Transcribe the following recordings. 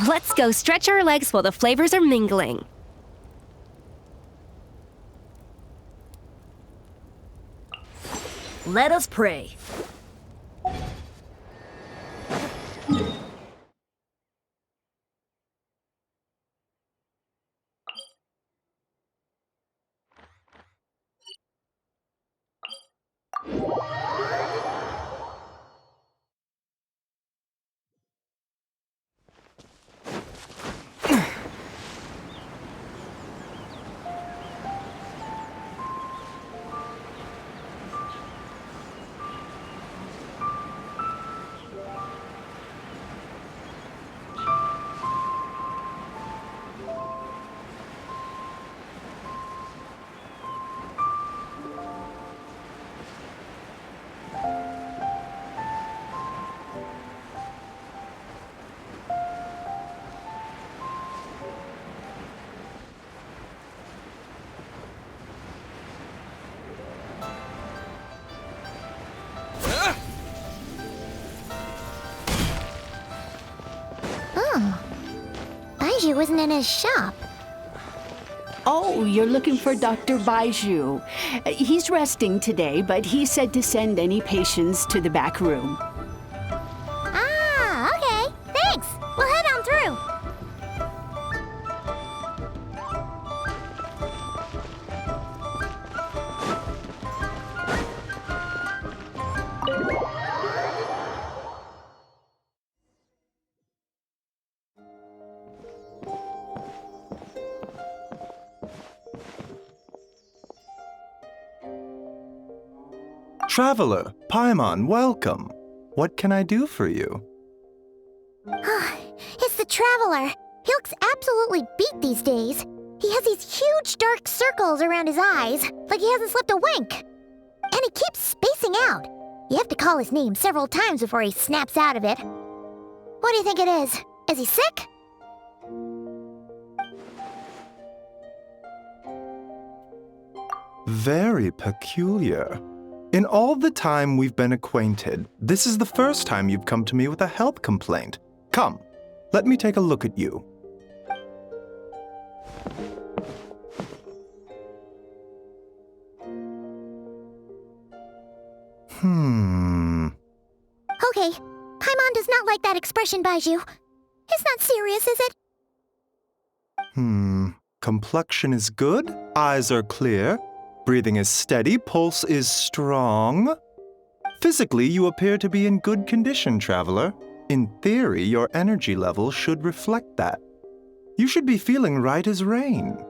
Let's go stretch our legs while the flavors are mingling. Let us pray. Baiju isn't in his shop. Oh, you're looking for Dr. Baiju. He's resting today, but he said to send any patients to the back room. Ah, okay. Thanks. We'll head on through. Traveler, Paimon, welcome. What can I do for you? It's the Traveler. He looks absolutely beat these days. He has these huge dark circles around his eyes, like he hasn't slept a wink. And he keeps spacing out. You have to call his name several times before he snaps out of it. What do you think it is? Is he sick? Very peculiar. In all the time we've been acquainted, this is the first time you've come to me with a health complaint. Come, let me take a look at you. Okay, Paimon does not like that expression, Baiju. It's not serious, is it? Complexion is good, eyes are clear, breathing is steady, pulse is strong. Physically, you appear to be in good condition, Traveler. In theory, your energy level should reflect that. You should be feeling right as rain.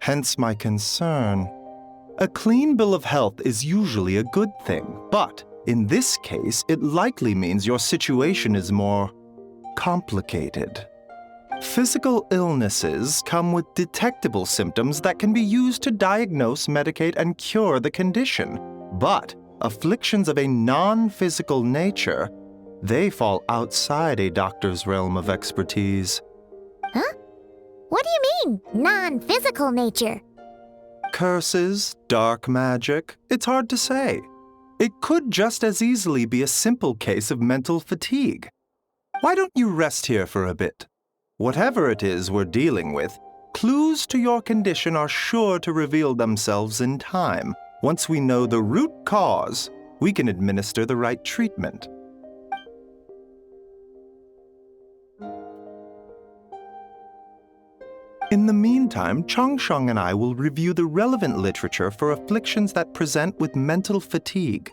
Hence my concern. A clean bill of health is usually a good thing, but in this case, it likely means your situation is more complicated. Physical illnesses come with detectable symptoms that can be used to diagnose, medicate, and cure the condition. But afflictions of a non-physical nature, they fall outside a doctor's realm of expertise. Huh? What do you mean, non-physical nature? Curses, dark magic, it's hard to say. It could just as easily be a simple case of mental fatigue. Why don't you rest here for a bit? Whatever it is we're dealing with, clues to your condition are sure to reveal themselves in time. Once we know the root cause, we can administer the right treatment. In the meantime, Changsheng and I will review the relevant literature for afflictions that present with mental fatigue.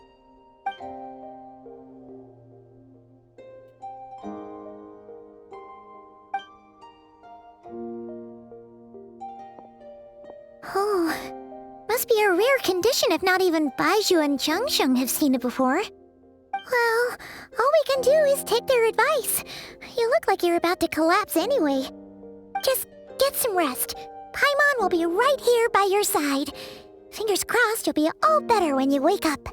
Oh, must be a rare condition if not even Baiju and Changsheng have seen it before. Well, all we can do is take their advice. You look like you're about to collapse anyway. Just get some rest. Paimon will be right here by your side. Fingers crossed you'll be all better when you wake up.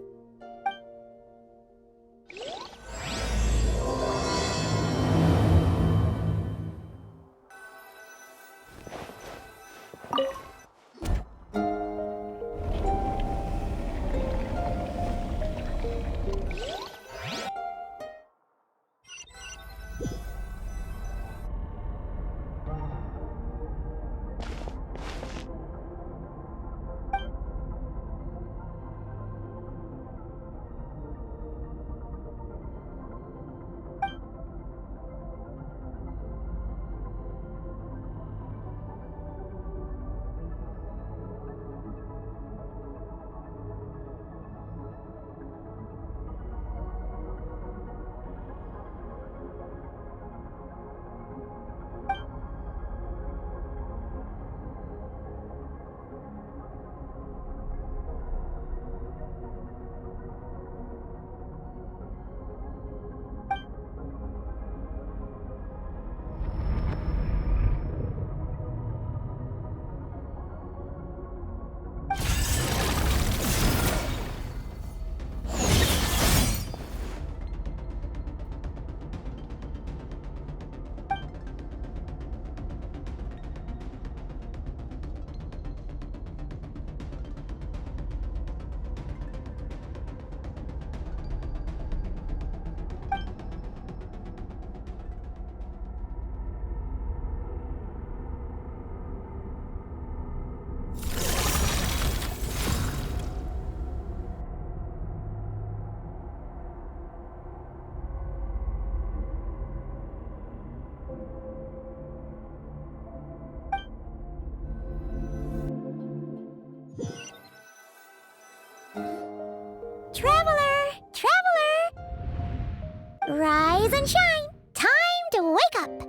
Rise and shine! Time to wake up!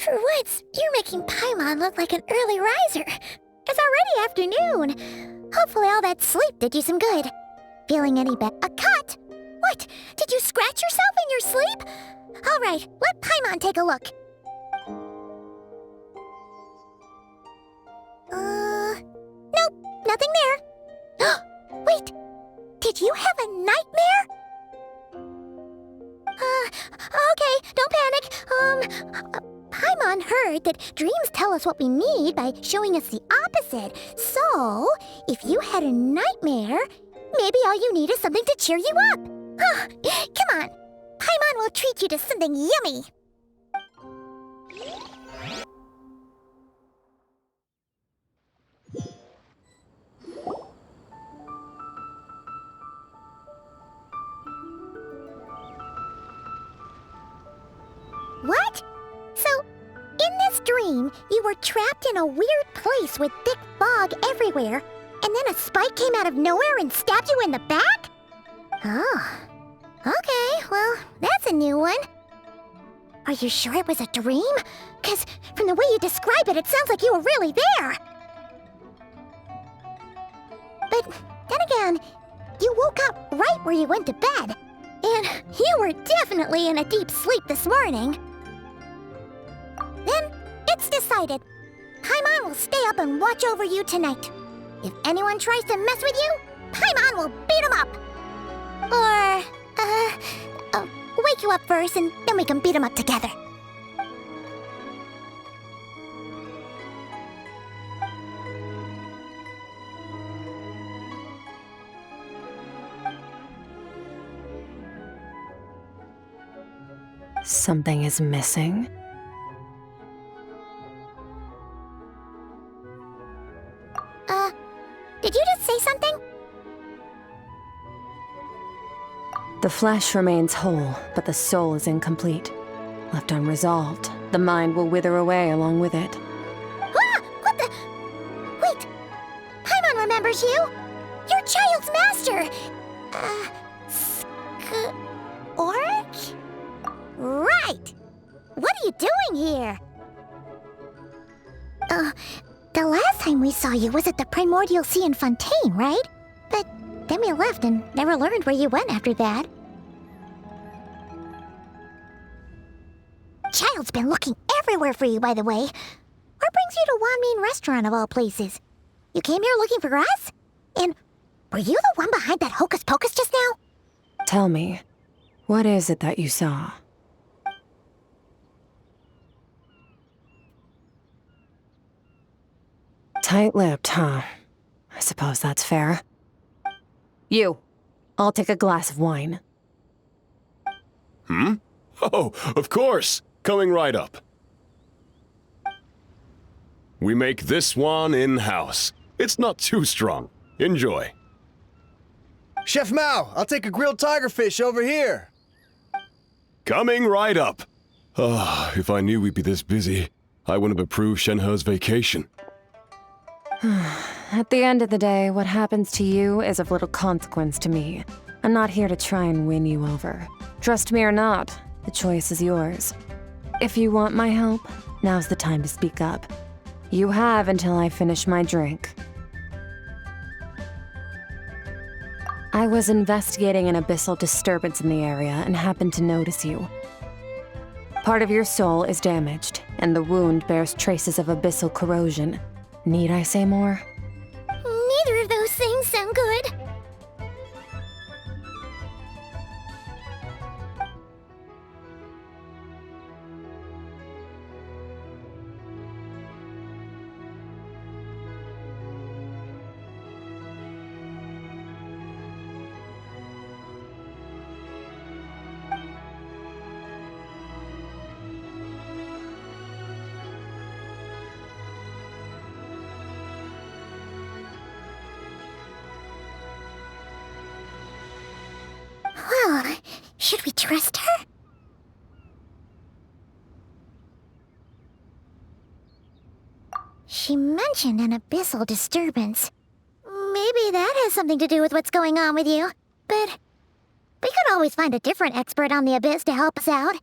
For once, you're making Paimon look like an early riser. It's already afternoon. Hopefully all that sleep did you some good. Feeling any better? A cut? What? Did you scratch yourself in your sleep? All right, let Paimon take a look. Nope, nothing there. Wait, did you have a nightmare? Okay, don't panic. Paimon heard that dreams tell us what we need by showing us the opposite. So, if you had a nightmare, maybe all you need is something to cheer you up. Come on, Paimon will treat you to something yummy. What? So, in this dream, you were trapped in a weird place with thick fog everywhere, and then a spike came out of nowhere and stabbed you in the back? Oh. Okay, well, that's a new one. Are you sure it was a dream? 'Cause from the way you describe it, it sounds like you were really there. But then again, you woke up right where you went to bed. And you were definitely in a deep sleep this morning. Then, it's decided. Paimon will stay up and watch over you tonight. If anyone tries to mess with you, Paimon will beat him up. Or, wake you up first and then we can beat him up together. Something is missing? Did you just say something? The flesh remains whole, but the soul is incomplete. Left unresolved, the mind will wither away along with it. Ah! What the? Wait! Paimon remembers you! Your child's master! Orc? Right! What are you doing here? The last time we saw you was at the Primordial Sea in Fontaine, right? But then we left and never learned where you went after that. Child's been looking everywhere for you, by the way. What brings you to Wanmin Restaurant of all places? You came here looking for us? And were you the one behind that hocus pocus just now? Tell me, what is it that you saw? Tight-lipped, huh? I suppose that's fair. You, I'll take a glass of wine. Oh, of course. Coming right up. We make this one in-house. It's not too strong. Enjoy. Chef Mao, I'll take a grilled tigerfish over here. Coming right up. If I knew we'd be this busy, I wouldn't have approved Shenhe's vacation. At the end of the day, what happens to you is of little consequence to me. I'm not here to try and win you over. Trust me or not, the choice is yours. If you want my help, now's the time to speak up. You have until I finish my drink. I was investigating an abyssal disturbance in the area and happened to notice you. Part of your soul is damaged, and the wound bears traces of abyssal corrosion. Need I say more? Neither of those things sound good. Well, should we trust her? She mentioned an abyssal disturbance. Maybe that has something to do with what's going on with you. But we could always find a different expert on the abyss to help us out.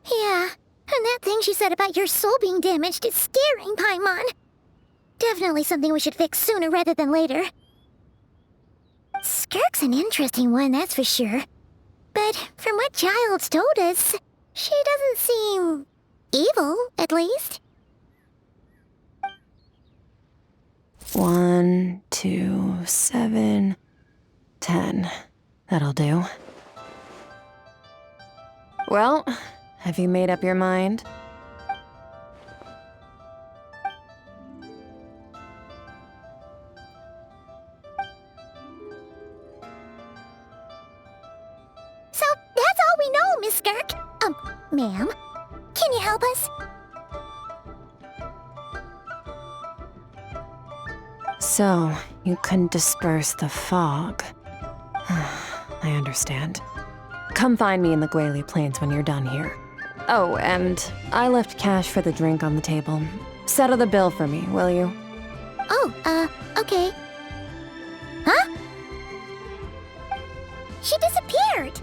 Yeah, and that thing she said about your soul being damaged is scaring, Paimon. Definitely something we should fix sooner rather than later. Skirk's an interesting one, that's for sure. But from what Child's told us, she doesn't seem evil, at least. 1, 2, 7, 10. That'll do. Well, have you made up your mind? So that's all we know, Miss Skirk. Ma'am, can you help us? So, you couldn't disperse the fog. I understand. Come find me in the Guili Plains when you're done here. Oh, and I left cash for the drink on the table. Settle the bill for me, will you? Oh, okay. Huh? She disappeared!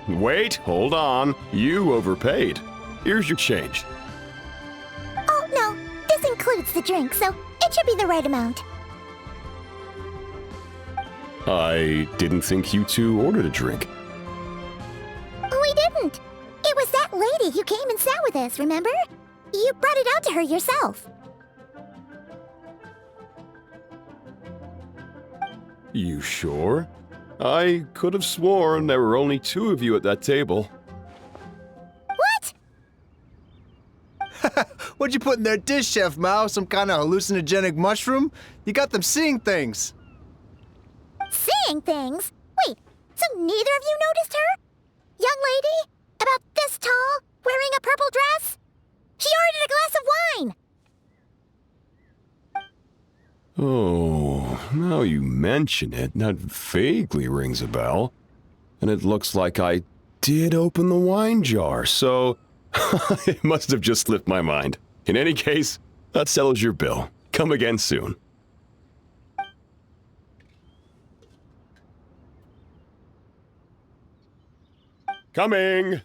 Wait, hold on. You overpaid. Here's your change. Oh, no. This includes the drink, so it should be the right amount. I didn't think you two ordered a drink. We didn't. It was that lady who came and sat with us, remember? You brought it out to her yourself. You sure? I could have sworn there were only 2 of you at that table. What? What'd you put in their dish, Chef Mao? Some kind of hallucinogenic mushroom? You got them seeing things. Seeing things? Wait, so neither of you noticed her? Young lady? About this tall? Wearing a purple dress? She ordered a glass of wine! Oh, now you mention it, that vaguely rings a bell. And it looks like I did open the wine jar, so it must have just slipped my mind. In any case, that settles your bill. Come again soon. Coming!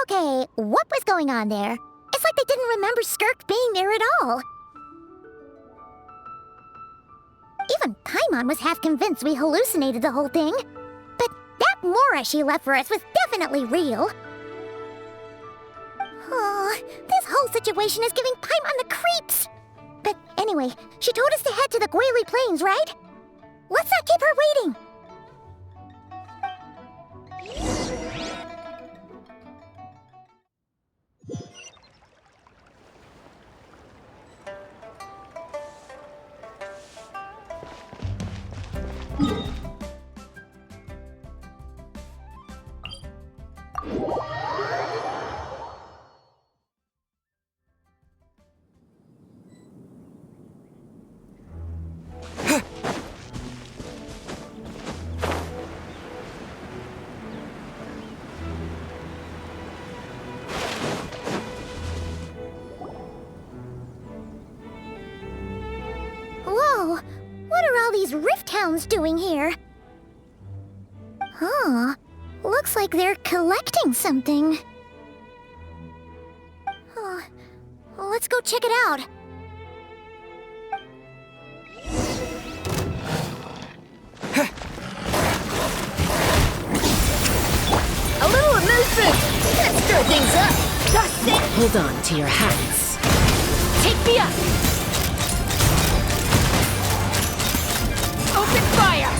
Okay, what was going on there? It's like they didn't remember Skirk being there at all. Even Paimon was half convinced we hallucinated the whole thing. But that Mora she left for us was definitely real. Oh, this whole situation is giving Paimon the creeps. But anyway, she told us to head to the Guili Plains, right? Let's not keep her waiting. Whoa, what are all these rift hounds doing here? Huh, looks like they're collecting something. Oh, let's go check it out. A little amusement! Let's stir things up! That's it! Hold on to your hats. Take me up! Open fire!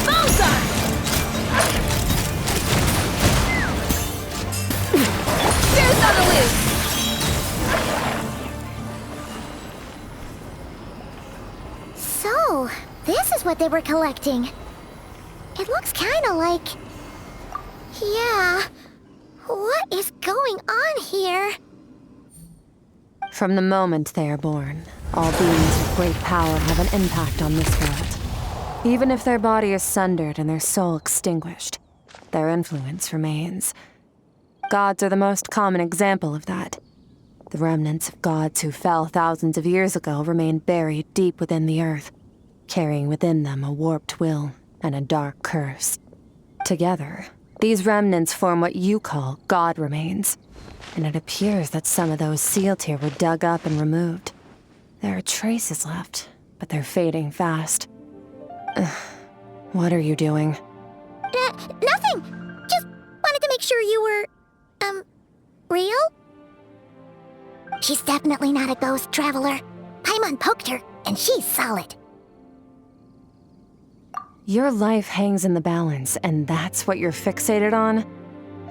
Bullseye! There's on the loose! So, this is what they were collecting. It looks kinda like... Yeah... What is going on here? From the moment they are born, All beings with great power have an impact on this world. Even if their body is sundered and their soul extinguished, their influence remains. Gods are the most common example of that. The remnants of gods who fell thousands of years ago remain buried deep within the earth, carrying within them a warped will and a dark curse. Together, these remnants form what you call god remains, and it appears that some of those sealed here were dug up and removed. There are traces left, but they're fading fast. What are you doing? Nothing! Just wanted to make sure you were, real? She's definitely not a ghost traveler. Paimon poked her, and she's solid. Your life hangs in the balance, and that's what you're fixated on?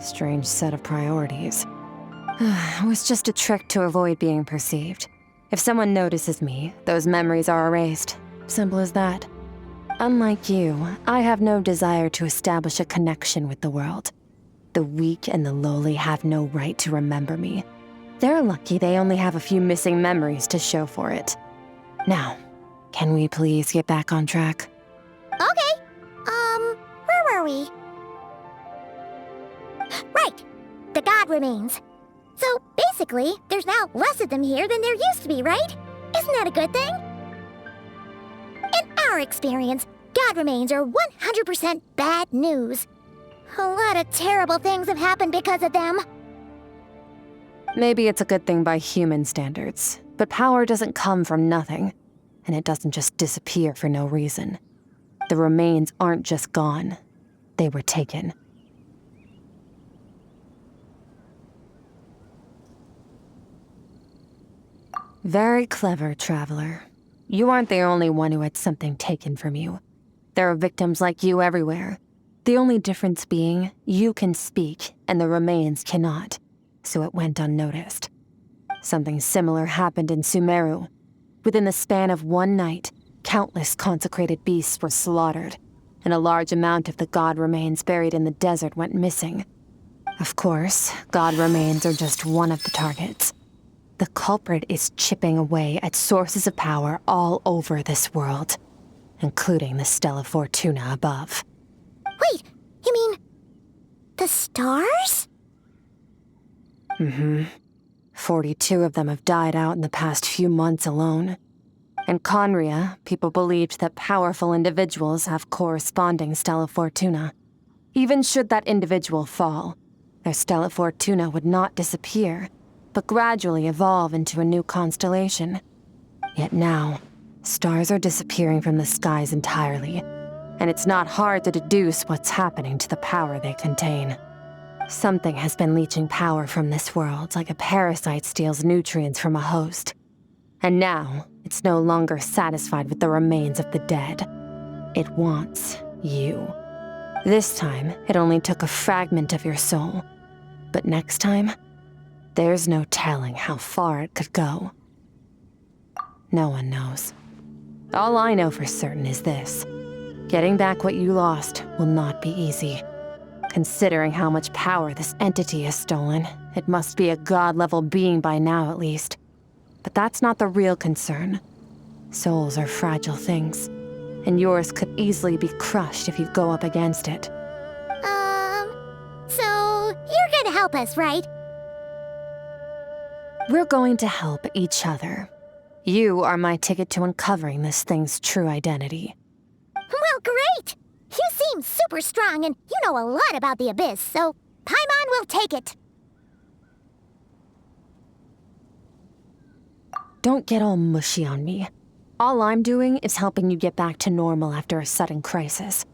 Strange set of priorities. It was just a trick to avoid being perceived. If someone notices me, those memories are erased. Simple as that. Unlike you, I have no desire to establish a connection with the world. The weak and the lowly have no right to remember me. They're lucky they only have a few missing memories to show for it. Now, can we please get back on track? Okay. Where were we? Right. The god remains. So, basically, there's now less of them here than there used to be, right? Isn't that a good thing? In our experience, god remains are 100% bad news. A lot of terrible things have happened because of them. Maybe it's a good thing by human standards, but power doesn't come from nothing, and it doesn't just disappear for no reason. The remains aren't just gone, they were taken. Very clever, traveler. You aren't the only one who had something taken from you. There are victims like you everywhere. The only difference being, you can speak, and the remains cannot, so it went unnoticed. Something similar happened in Sumeru. Within the span of one night, countless consecrated beasts were slaughtered, and a large amount of the god remains buried in the desert went missing. Of course, god remains are just one of the targets. The culprit is chipping away at sources of power all over this world, including the Stella Fortuna above. Wait, you mean... the stars? 42 of them have died out in the past few months alone. In Conria, people believed that powerful individuals have corresponding Stella Fortuna. Even should that individual fall, their Stella Fortuna would not disappear, but gradually evolve into a new constellation. Yet now, stars are disappearing from the skies entirely, and it's not hard to deduce what's happening to the power they contain. Something has been leeching power from this world like a parasite steals nutrients from a host. And now, it's no longer satisfied with the remains of the dead. It wants you. This time, it only took a fragment of your soul. But next time, there's no telling how far it could go. No one knows. All I know for certain is this. Getting back what you lost will not be easy. Considering how much power this entity has stolen, it must be a god-level being by now at least. But that's not the real concern. Souls are fragile things, and yours could easily be crushed if you go up against it. So you're gonna help us, right? We're going to help each other. You are my ticket to uncovering this thing's true identity. Well, great! You seem super strong, and you know a lot about the Abyss, so Paimon will take it. Don't get all mushy on me. All I'm doing is helping you get back to normal after a sudden crisis.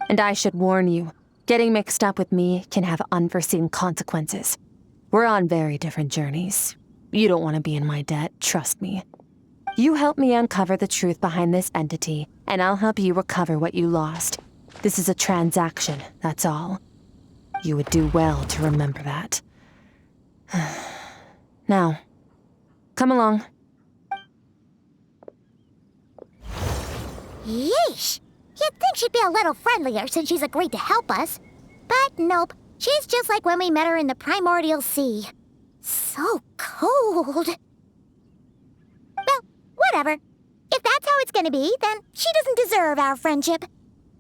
And I should warn you, getting mixed up with me can have unforeseen consequences. We're on very different journeys. You don't want to be in my debt, trust me. You help me uncover the truth behind this entity, and I'll help you recover what you lost. This is a transaction, that's all. You would do well to remember that. Now, come along. Yeesh! You'd think she'd be a little friendlier since she's agreed to help us. But nope, she's just like when we met her in the Primordial Sea. So cold. Whatever. If that's how it's gonna be, then she doesn't deserve our friendship.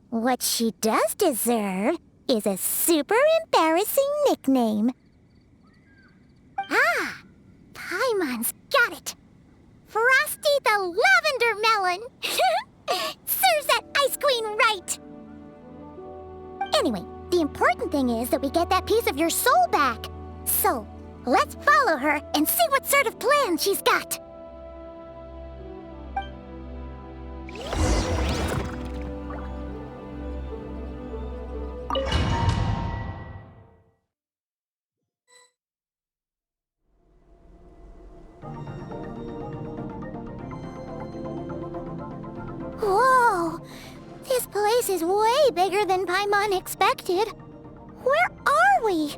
What she does deserve is a super embarrassing nickname. Ah, Paimon's got it. Frosty the Lavender Melon. Serves that Ice Queen right. Anyway, the important thing is that we get that piece of your soul back. So, let's follow her and see what sort of plan she's got. Whoa! This place is way bigger than Paimon expected. Where are we?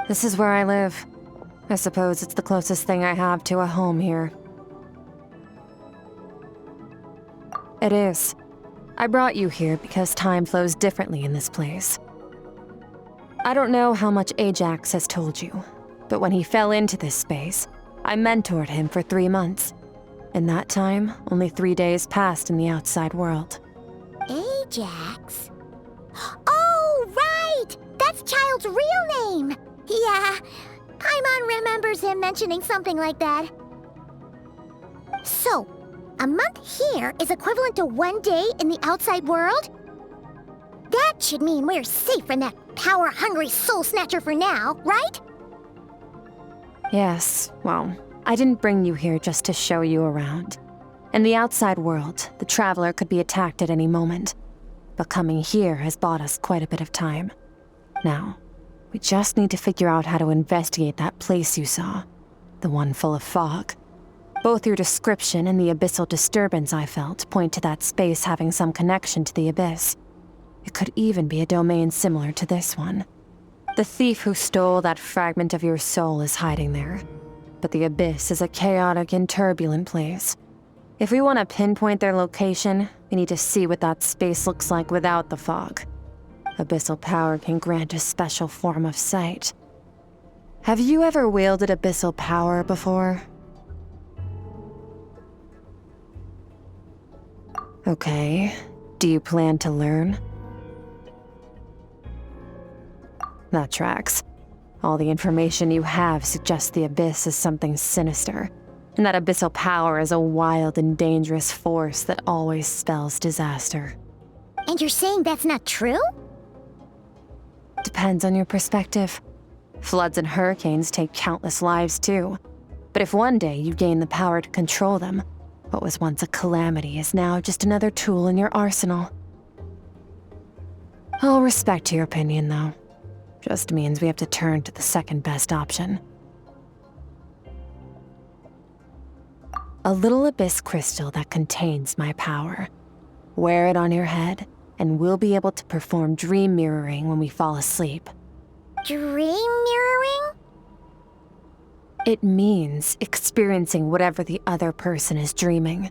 This is where I live. I suppose it's the closest thing I have to a home here. It is. I brought you here because time flows differently in this place. I don't know how much Ajax has told you, but when he fell into this space, I mentored him for 3 months. In that time, only 3 days passed in the outside world. Ajax? Oh, right! That's Child's real name! Yeah, Paimon remembers him mentioning something like that. So, a month here is equivalent to 1 day in the outside world? That should mean we're safe from that power-hungry soul snatcher for now, right? Yes, well, I didn't bring you here just to show you around. In the outside world, the Traveler could be attacked at any moment. But coming here has bought us quite a bit of time. Now, we just need to figure out how to investigate that place you saw. The one full of fog. Both your description and the abyssal disturbance I felt point to that space having some connection to the abyss. It could even be a domain similar to this one. The thief who stole that fragment of your soul is hiding there. But the abyss is a chaotic and turbulent place. If we want to pinpoint their location, we need to see what that space looks like without the fog. Abyssal power can grant a special form of sight. Have you ever wielded abyssal power before? Okay. Do you plan to learn? That tracks. All the information you have suggests the abyss is something sinister, and that abyssal power is a wild and dangerous force that always spells disaster. And you're saying that's not true? Depends on your perspective. Floods and hurricanes take countless lives too. But if one day you gain the power to control them, what was once a calamity is now just another tool in your arsenal. I'll respect your opinion, though. Just means we have to turn to the second best option. A little abyss crystal that contains my power. Wear it on your head, and we'll be able to perform dream mirroring when we fall asleep. Dream mirroring? It means experiencing whatever the other person is dreaming.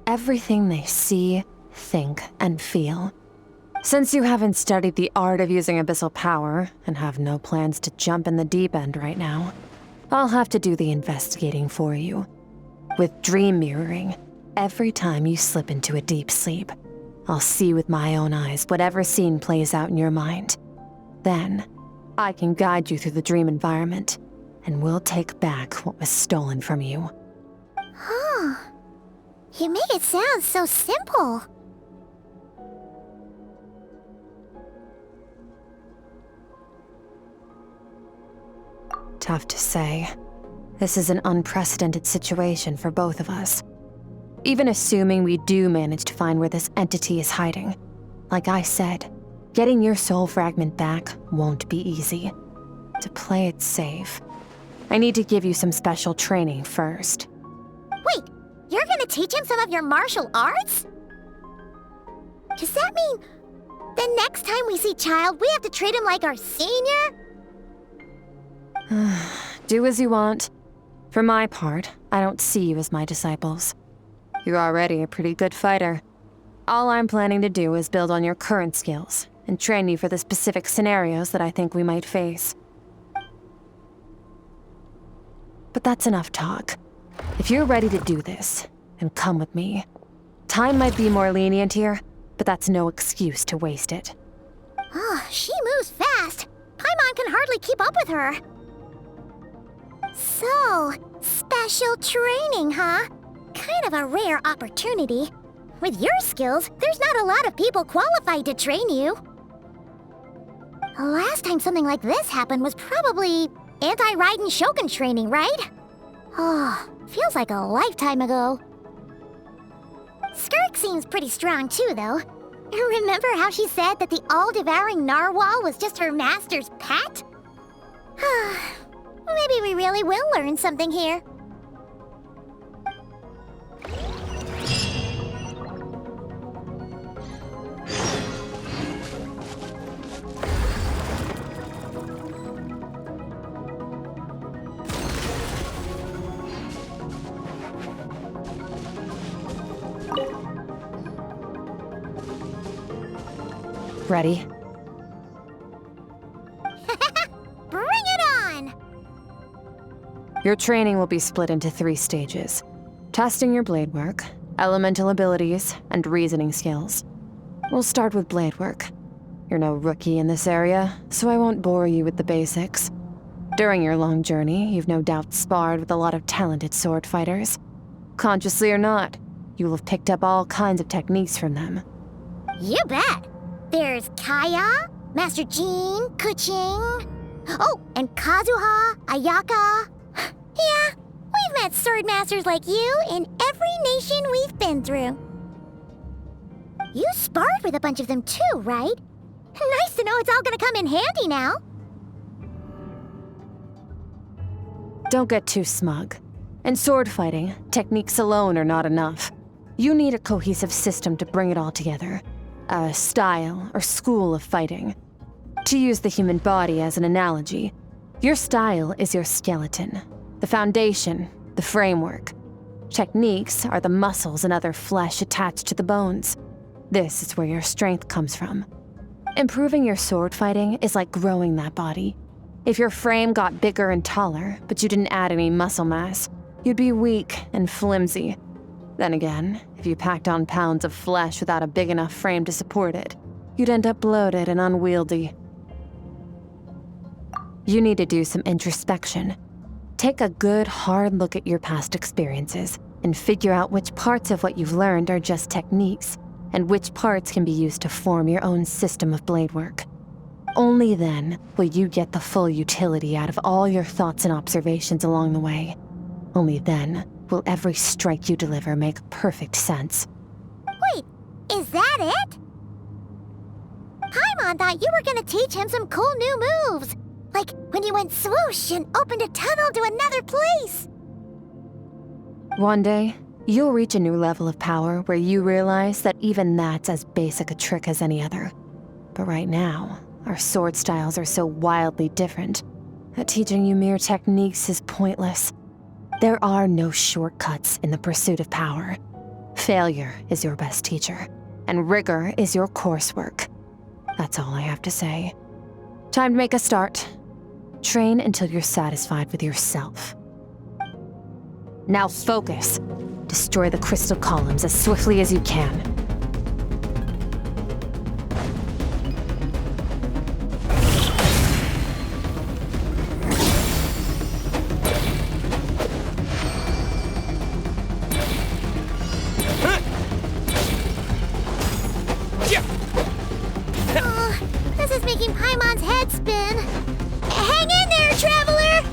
Everything they see, think, and feel. Since you haven't studied the art of using abyssal power, and have no plans to jump in the deep end right now, I'll have to do the investigating for you. With dream mirroring, every time you slip into a deep sleep, I'll see with my own eyes whatever scene plays out in your mind. Then, I can guide you through the dream environment, and we'll take back what was stolen from you. Huh. You make it sound so simple. Tough to say. This is an unprecedented situation for both of us. Even assuming we do manage to find where this entity is hiding, like I said, getting your soul fragment back won't be easy. To play it safe, I need to give you some special training first. Wait, you're gonna teach him some of your martial arts? Does that mean the next time we see Child, we have to treat him like our senior? Do as you want. For my part, I don't see you as my disciples. You're already a pretty good fighter. All I'm planning to do is build on your current skills and train you for the specific scenarios that I think we might face. But that's enough talk. If you're ready to do this, then come with me. Time might be more lenient here, but that's no excuse to waste it. Oh, she moves fast. Paimon can hardly keep up with her. So, special training, huh? Kind of a rare opportunity. With your skills, there's not a lot of people qualified to train you. Last time something like this happened was probably anti-Raiden Shogun training, right? Oh, feels like a lifetime ago. Skirk seems pretty strong too, though. Remember how she said that the all-devouring narwhal was just her master's pet? Maybe we really will learn something here. Ready? Bring it on! Your training will be split into 3 stages. Testing your blade work, elemental abilities, and reasoning skills. We'll start with blade work. You're no rookie in this area, so I won't bore you with the basics. During your long journey, you've no doubt sparred with a lot of talented sword fighters. Consciously or not, you will have picked up all kinds of techniques from them. You bet! There's Kaya, Master Jean, Kuching. Oh, and Kazuha, Ayaka. Yeah, we've met sword masters like you in every nation we've been through. You sparred with a bunch of them too, right? Nice to know it's all gonna come in handy now. Don't get too smug. In sword fighting, techniques alone are not enough. You need a cohesive system to bring it all together. A style or school of fighting. To use the human body as an analogy, your style is your skeleton, the foundation, the framework. Techniques are the muscles and other flesh attached to the bones. This is where your strength comes from. Improving your sword fighting is like growing that body. If your frame got bigger and taller, but you didn't add any muscle mass, you'd be weak and flimsy. Then again, if you packed on pounds of flesh without a big enough frame to support it, you'd end up bloated and unwieldy. You need to do some introspection. Take a good, hard look at your past experiences and figure out which parts of what you've learned are just techniques, and which parts can be used to form your own system of blade work. Only then will you get the full utility out of all your thoughts and observations along the way. Only then will every strike you deliver make perfect sense. Wait, is that it? Paimon thought you were gonna teach him some cool new moves. Like when you went swoosh and opened a tunnel to another place. One day, you'll reach a new level of power where you realize that even that's as basic a trick as any other. But right now, our sword styles are so wildly different that teaching you mere techniques is pointless. There are no shortcuts in the pursuit of power. Failure is your best teacher, and rigor is your coursework. That's all I have to say. Time to make a start. Train until you're satisfied with yourself. Now focus. Destroy the crystal columns as swiftly as you can. This is making Paimon's head spin. Hang in there, traveler!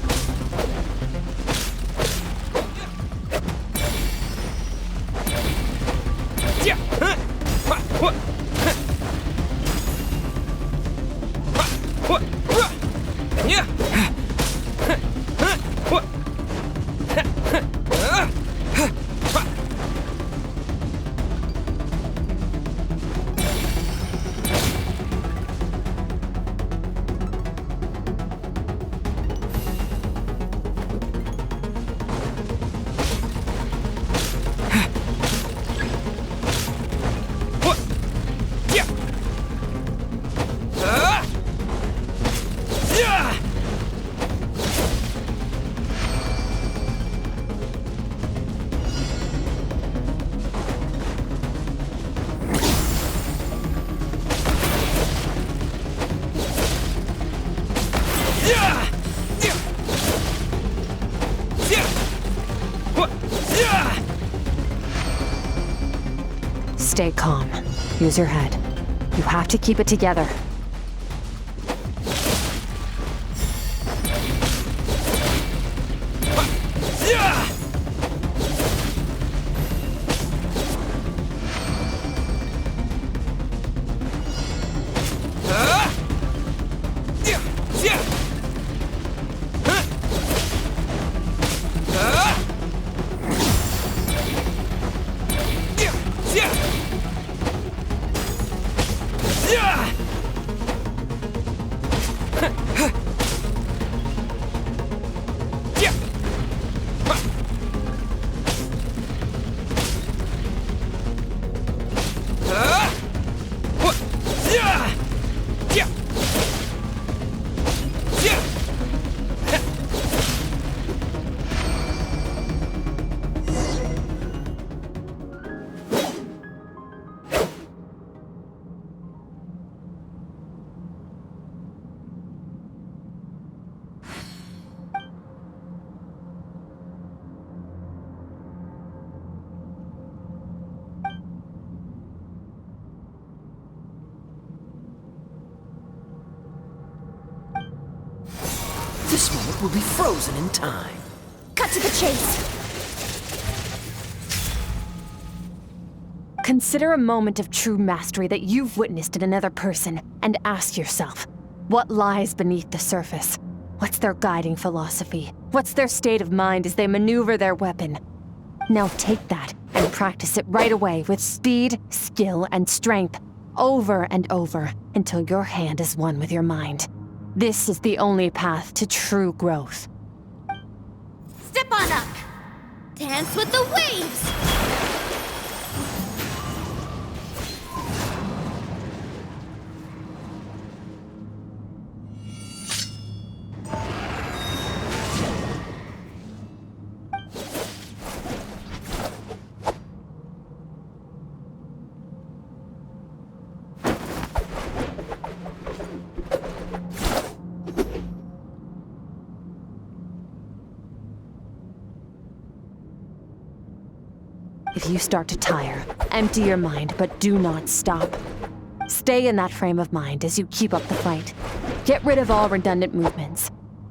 Stay calm. Use your head. You have to keep it together. This moment will be frozen in time. Cut to the chase. Consider a moment of true mastery that you've witnessed in another person and ask yourself, what lies beneath the surface? What's their guiding philosophy? What's their state of mind as they maneuver their weapon? Now take that and practice it right away with speed, skill, and strength, over and over, until your hand is one with your mind. This is the only path to true growth. Step on up. Dance with the waves. If you start to tire, empty your mind, but do not stop. Stay in that frame of mind as you keep up the fight. Get rid of all redundant movements.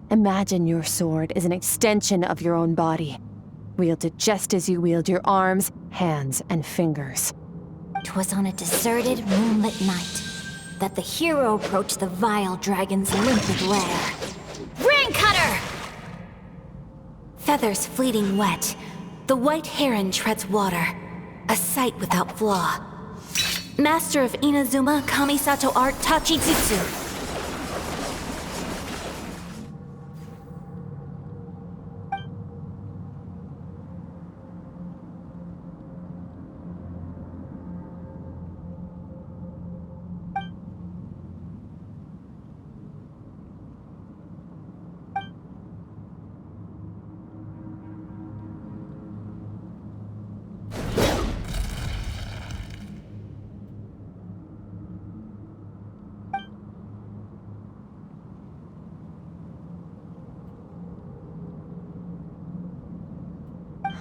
Imagine your sword is an extension of your own body. Wield it just as you wield your arms, hands, and fingers. 'Twas on a deserted, moonlit night that the hero approached the vile dragon's limpid lair. Rain Cutter! Feathers fleeting wet, the white heron treads water, a sight without flaw. Master of Inazuma Kamisato art Tachijutsu.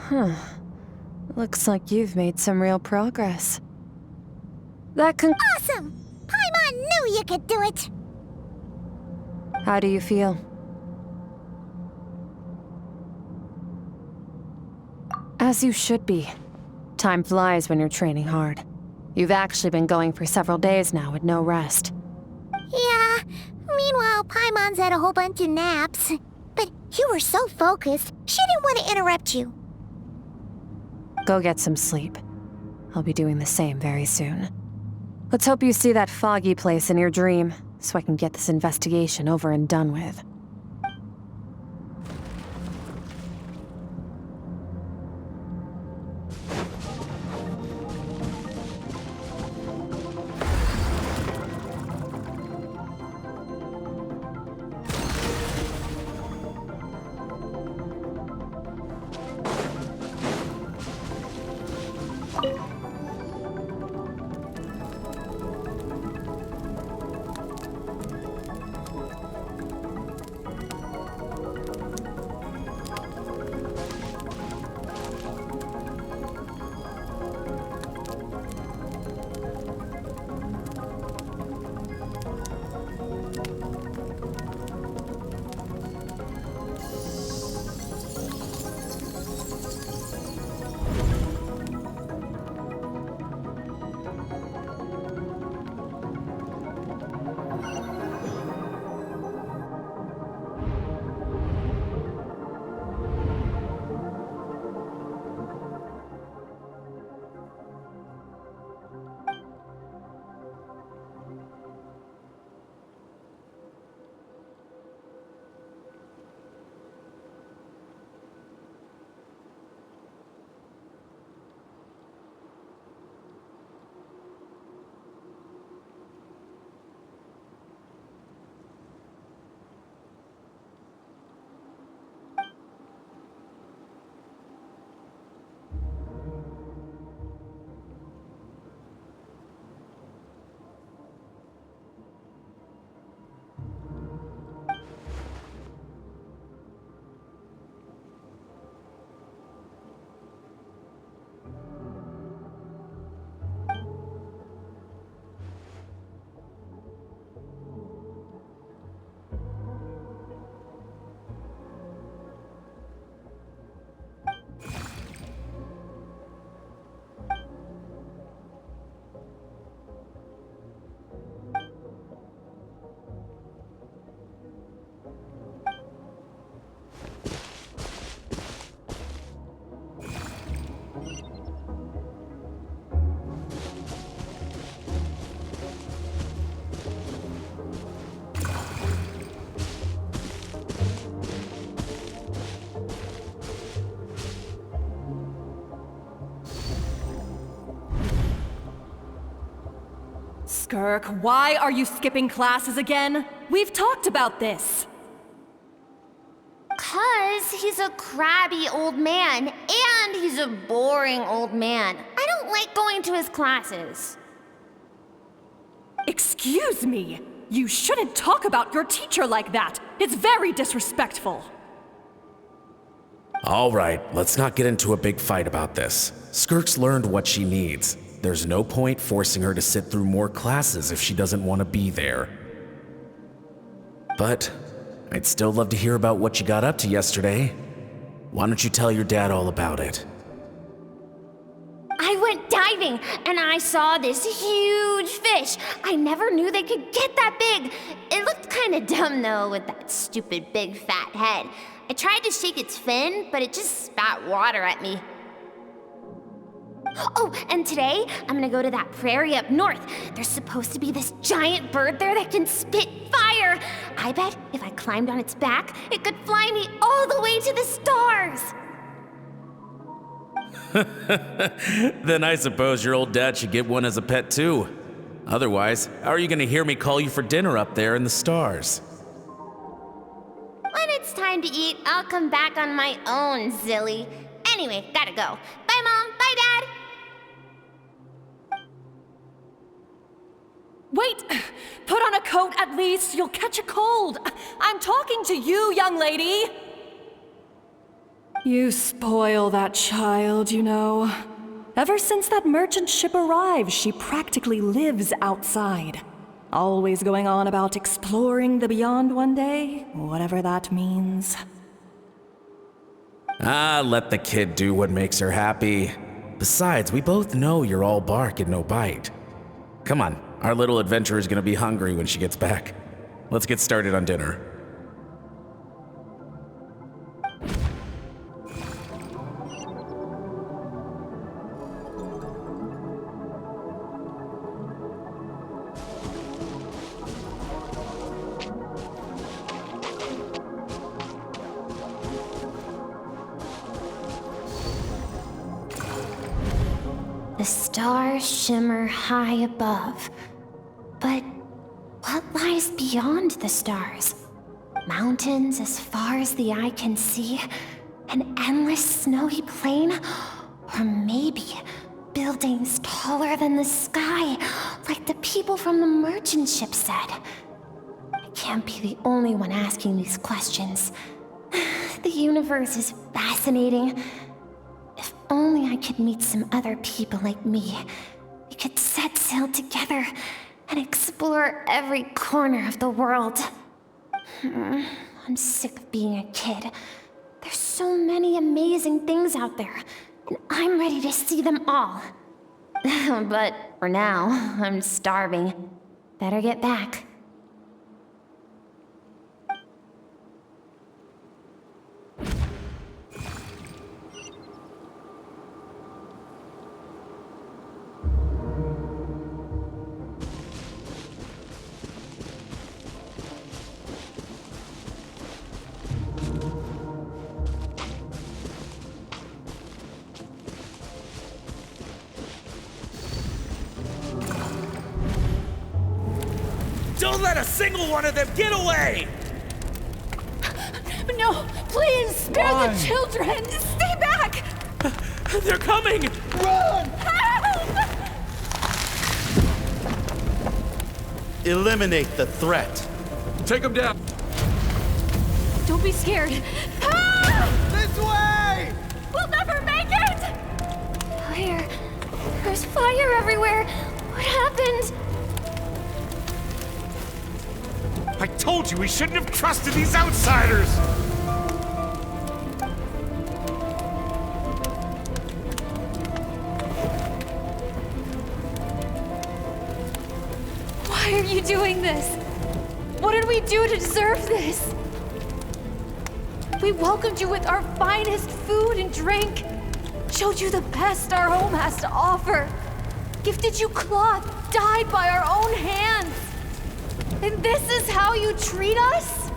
Huh. Looks like you've made some real progress. Awesome! Paimon knew you could do it! How do you feel? As you should be. Time flies when you're training hard. You've actually been going for several days now with no rest. Yeah, meanwhile Paimon's had a whole bunch of naps. But you were so focused, she didn't want to interrupt you. Go get some sleep. I'll be doing the same very soon. Let's hope you see that foggy place in your dream, so I can get this investigation over and done with. Skirk, why are you skipping classes again? We've talked about this. 'Cause he's a crabby old man, and he's a boring old man. I don't like going to his classes. Excuse me. You shouldn't talk about your teacher like that. It's very disrespectful. All right, let's not get into a big fight about this. Skirk's learned what she needs. There's no point forcing her to sit through more classes if she doesn't want to be there. But I'd still love to hear about what you got up to yesterday. Why don't you tell your dad all about it? I went diving, and I saw this huge fish. I never knew they could get that big. It looked kinda dumb, though, with that stupid big fat head. I tried to shake its fin, but it just spat water at me. Oh, and today, I'm gonna go to that prairie up north. There's supposed to be this giant bird there that can spit fire. I bet if I climbed on its back, it could fly me all the way to the stars. Then I suppose your old dad should get one as a pet too. Otherwise, how are you gonna hear me call you for dinner up there in the stars? When it's time to eat, I'll come back on my own, Zilly. Anyway, gotta go. Bye, Mom. Bye, Dad. Wait! Put on a coat at least. You'll catch a cold. I'm talking to you, young lady. You spoil that child, you know. Ever since that merchant ship arrived, she practically lives outside. Always going on about exploring the beyond one day, whatever that means. Ah, let the kid do what makes her happy. Besides, we both know you're all bark and no bite. Come on, our little adventurer's gonna be hungry when she gets back. Let's get started on dinner. The stars shimmer high above. But what lies beyond the stars? Mountains as far as the eye can see? An endless snowy plain? Or maybe buildings taller than the sky, like the people from the merchant ship said? I can't be the only one asking these questions. The universe is fascinating. If only I could meet some other people like me. We could set sail together and explore every corner of the world. I'm sick of being a kid. There's so many amazing things out there, and I'm ready to see them all. But for now, I'm starving. Better get back. Don't let a single one of them get away! No, please, spare the children! Stay back! They're coming! Run! Help! Eliminate the threat. Take them down. Don't be scared. Help! This way! We'll never make it! Where? There's fire everywhere. What happened? I told you we shouldn't have trusted these outsiders! Why are you doing this? What did we do to deserve this? We welcomed you with our finest food and drink, showed you the best our home has to offer, gifted you cloth dyed by our own hands. And this is how you treat us?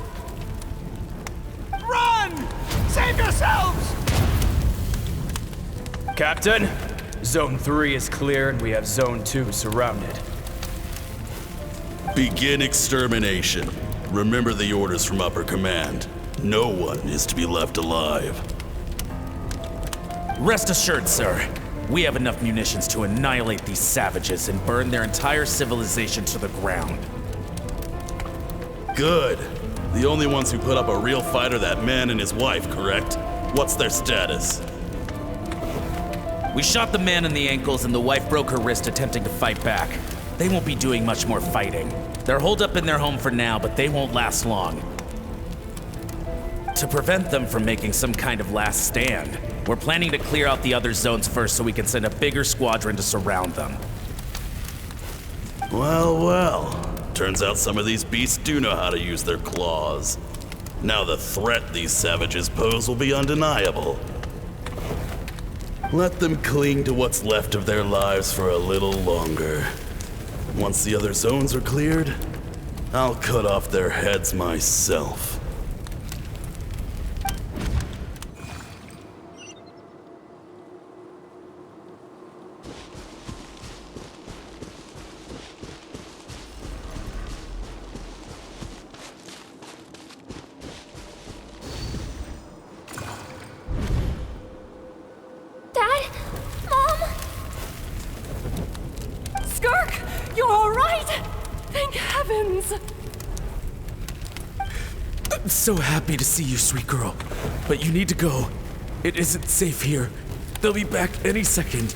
Run! Save yourselves! Captain, Zone 3 is clear and we have Zone 2 surrounded. Begin extermination. Remember the orders from upper command. No one is to be left alive. Rest assured, sir. We have enough munitions to annihilate these savages and burn their entire civilization to the ground. Good. The only ones who put up a real fight are that man and his wife, correct? What's their status? We shot the man in the ankles and the wife broke her wrist attempting to fight back. They won't be doing much more fighting. They're holed up in their home for now, but they won't last long. To prevent them from making some kind of last stand, we're planning to clear out the other zones first so we can send a bigger squadron to surround them. Well, well. Turns out some of these beasts do know how to use their claws. Now the threat these savages pose will be undeniable. Let them cling to what's left of their lives for a little longer. Once the other zones are cleared, I'll cut off their heads myself. So happy to see you, sweet girl. But you need to go. It isn't safe here. They'll be back any second.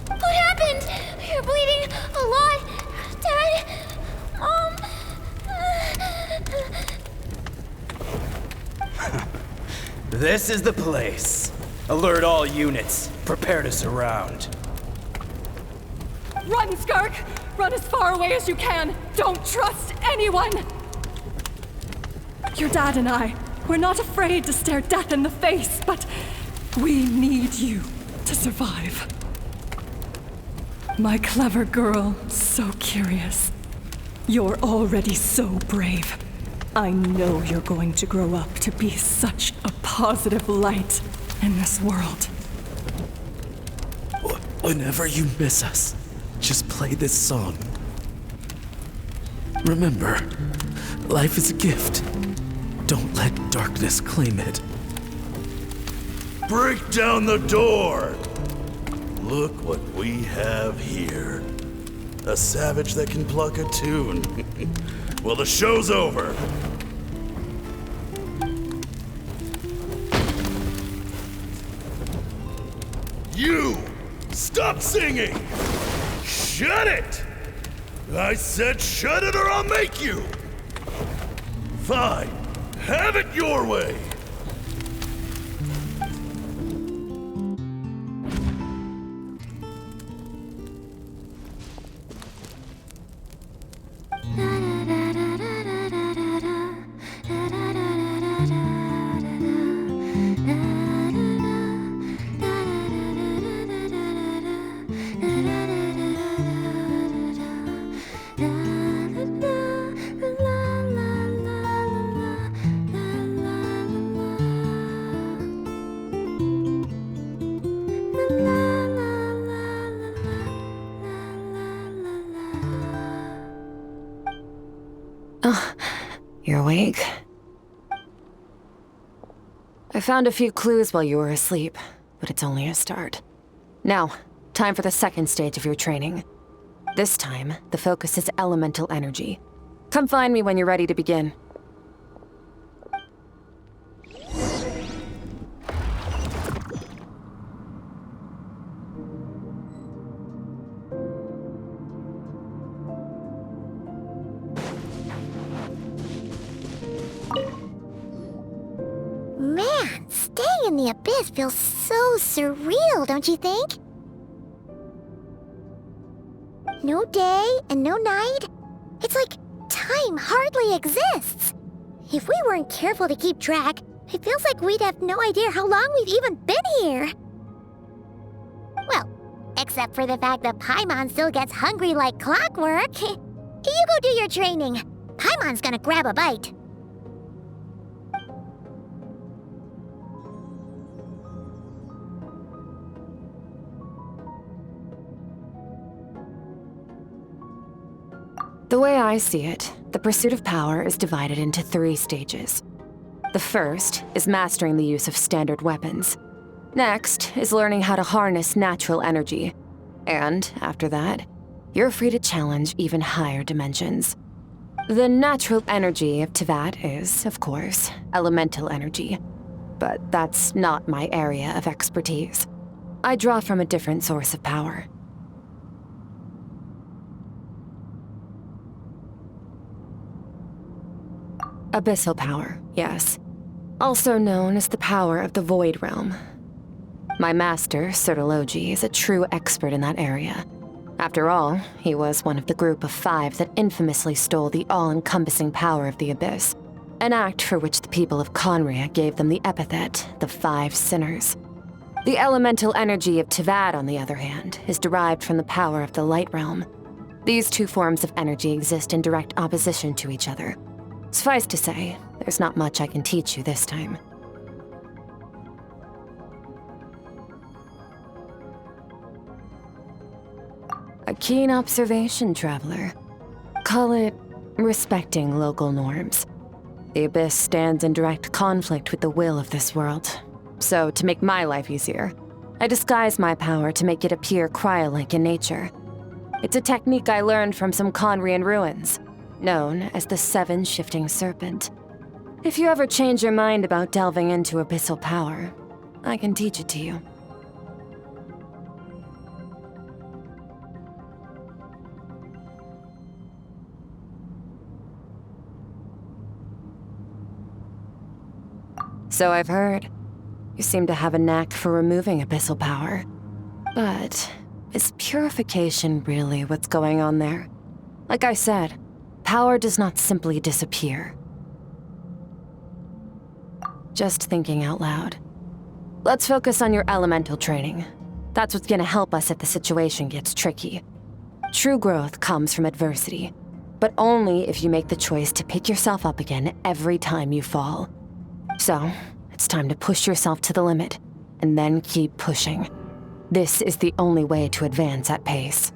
What happened? You're bleeding a lot. Dad? Mom? This is the place. Alert all units. Prepare to surround. Run, Skirk! Run as far away as you can! Don't trust anyone! Your dad and I, we're not afraid to stare death in the face, but we need you to survive. My clever girl, so curious. You're already so brave. I know you're going to grow up to be such a positive light in this world. Whenever you miss us, just play this song. Remember, life is a gift. Don't let darkness claim it. Break down the door! Look what we have here. A savage that can pluck a tune. Well, the show's over. You! Stop singing! Shut it! I said shut it or I'll make you! Fine. Have it your way! You're awake? I found a few clues while you were asleep, but it's only a start. Now, time for the second stage of your training. This time, the focus is elemental energy. Come find me when you're ready to begin. Man, staying in the abyss feels so surreal, don't you think? No day and no night. It's like time hardly exists. If we weren't careful to keep track, it feels like we'd have no idea how long we've even been here. Well, except for the fact that Paimon still gets hungry like clockwork. You go do your training. Paimon's gonna grab a bite. way I see it, the pursuit of power is divided into 3 stages. The first is mastering the use of standard weapons. Next is learning how to harness natural energy. And after that, you're free to challenge even higher dimensions. The natural energy of Teyvat is, of course, elemental energy. But that's not my area of expertise. I draw from a different source of power. Abyssal power, yes. Also known as the power of the Void Realm. My master, Sertologi, is a true expert in that area. After all, he was one of the group of 5 that infamously stole the all-encompassing power of the Abyss, an act for which the people of Conria gave them the epithet, the 5 Sinners. The elemental energy of Teyvat, on the other hand, is derived from the power of the Light Realm. These 2 forms of energy exist in direct opposition to each other. Suffice to say, there's not much I can teach you this time. A keen observation, traveler. Call it respecting local norms. The Abyss stands in direct conflict with the will of this world. So, to make my life easier, I disguise my power to make it appear cryo-like in nature. It's a technique I learned from some Conrian ruins, known as the 7 Shifting Serpent. If you ever change your mind about delving into abyssal power, I can teach it to you. So I've heard. You seem to have a knack for removing abyssal power. But is purification really what's going on there? Like I said, power does not simply disappear. Just thinking out loud. Let's focus on your elemental training. That's what's gonna help us if the situation gets tricky. True growth comes from adversity, but only if you make the choice to pick yourself up again every time you fall. So, it's time to push yourself to the limit, and then keep pushing. This is the only way to advance at pace.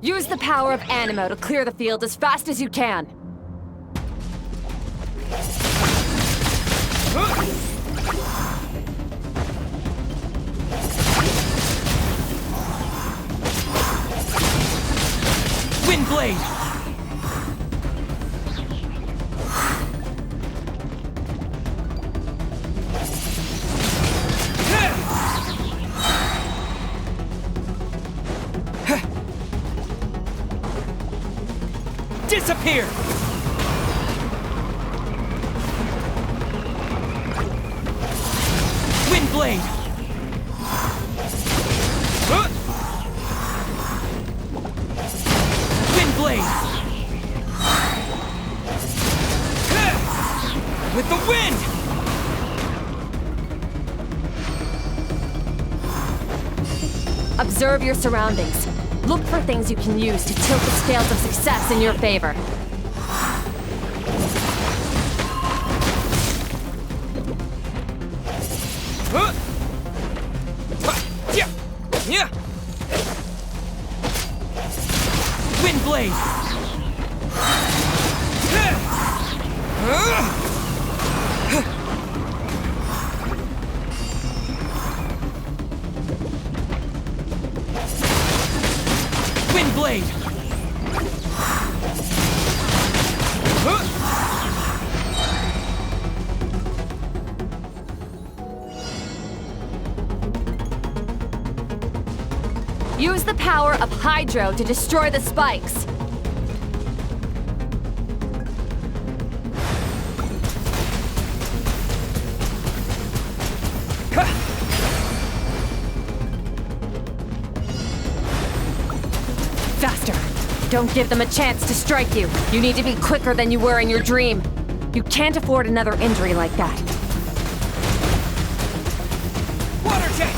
Use the power of Animo to clear the field as fast as you can. Windblade! Disappear! Windblade! Windblade! With the wind! Observe your surroundings. Look for things you can use to tilt the scales of success in your favor. Windblade! Windblade! Use the power of Hydro to destroy the spikes. Faster! Don't give them a chance to strike you. You need to be quicker than you were in your dream. You can't afford another injury like that. Water jet!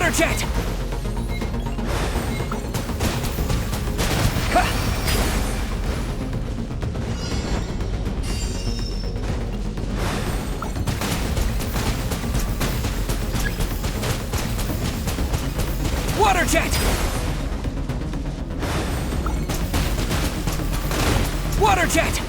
Water jet! Water jet! Water jet!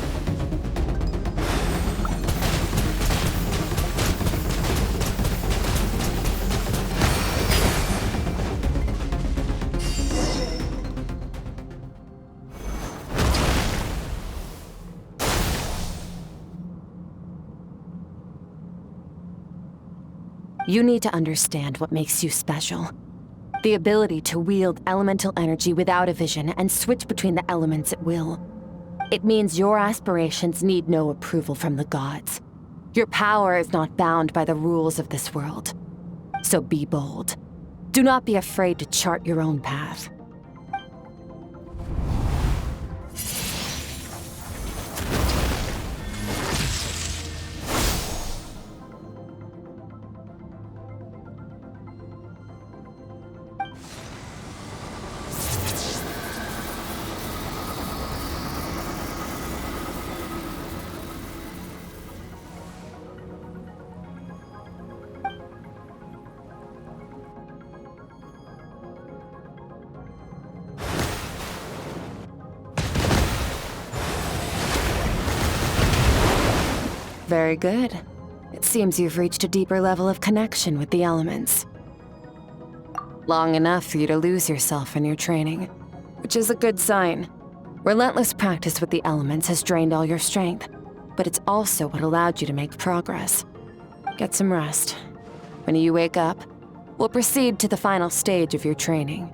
You need to understand what makes you special. The ability to wield elemental energy without a vision and switch between the elements at will. It means your aspirations need no approval from the gods. Your power is not bound by the rules of this world. So be bold. Do not be afraid to chart your own path. Very good. It seems you've reached a deeper level of connection with the elements. Long enough for you to lose yourself in your training, which is a good sign. Relentless practice with the elements has drained all your strength, but it's also what allowed you to make progress. Get some rest. When you wake up, we'll proceed to the final stage of your training.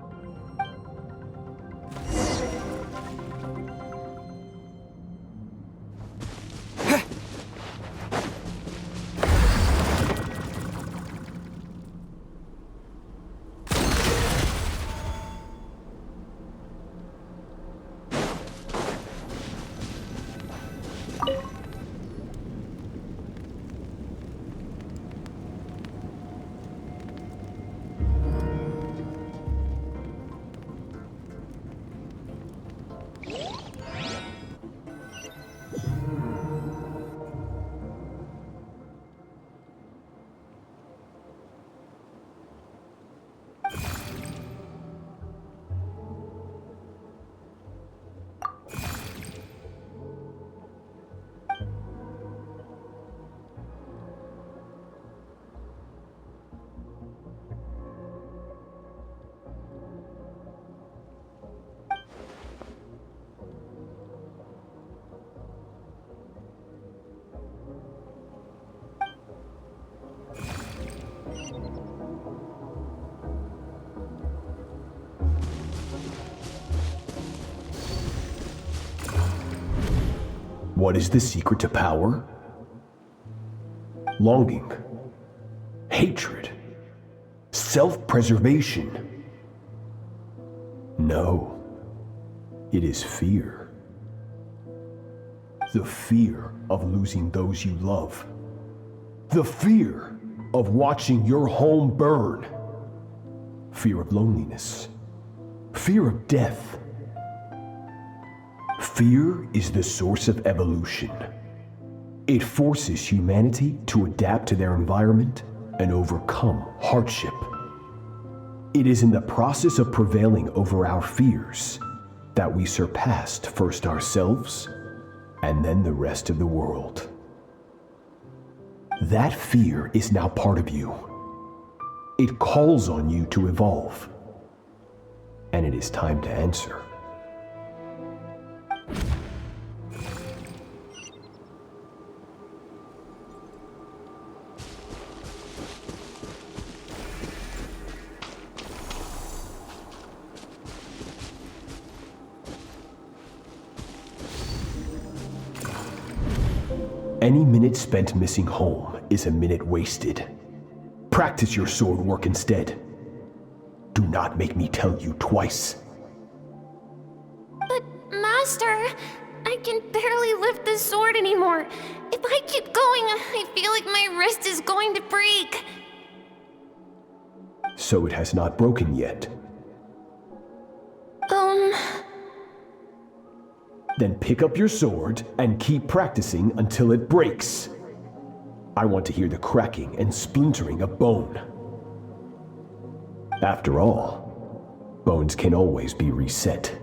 What is the secret to power? Longing, hatred, self-preservation. No, it is fear. The fear of losing those you love. The fear of watching your home burn. Fear of loneliness. Fear of death. Fear is the source of evolution. It forces humanity to adapt to their environment and overcome hardship. It is in the process of prevailing over our fears that we surpassed first ourselves and then the rest of the world. That fear is now part of you. It calls on you to evolve. And it is time to answer. Any minute spent missing home is a minute wasted. Practice your sword work instead. Do not make me tell you twice. But, Master, I can barely lift the sword anymore. If I keep going, I feel like my wrist is going to break. so it has not broken yet. Then pick up your sword and keep practicing until it breaks. I want to hear the cracking and splintering of bone. After all, bones can always be reset.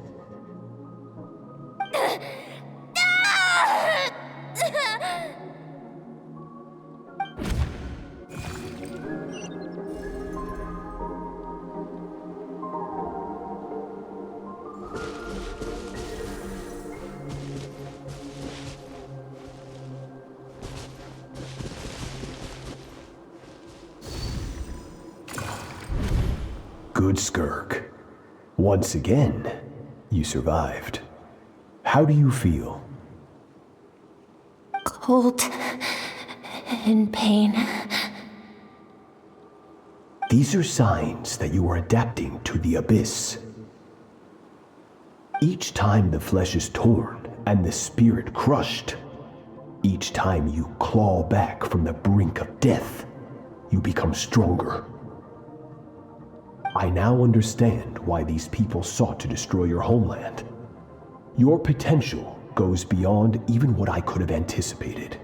Good, Skirk. Once again, you survived. How do you feel? Cold. In pain. These are signs that you are adapting to the abyss. Each time the flesh is torn and the spirit crushed, each time you claw back from the brink of death, you become stronger. I now understand why these people sought to destroy your homeland. Your potential goes beyond even what I could have anticipated.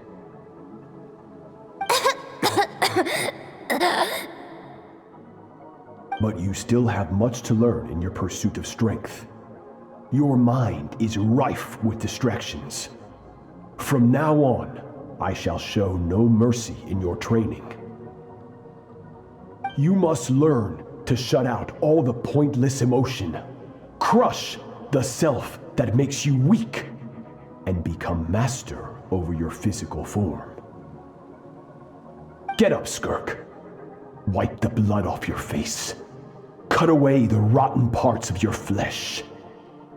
But you still have much to learn in your pursuit of strength. Your mind is rife with distractions. From now on, I shall show no mercy in your training. You must learn to shut out all the pointless emotion, crush the self that makes you weak, and become master over your physical form. Get up, Skirk. Wipe the blood off your face. Cut away the rotten parts of your flesh,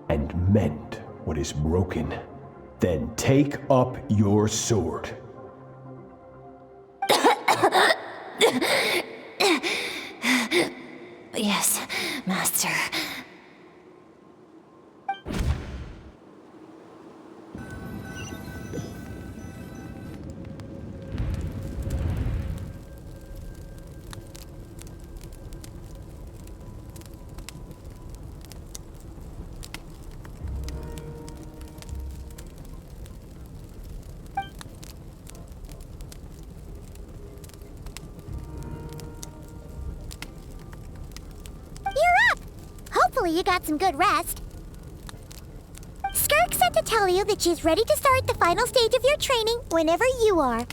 and mend what is broken. Then take up your sword. Yes, Master. Hopefully you got some good rest. Skirk said to tell you that she's ready to start the final stage of your training whenever you are.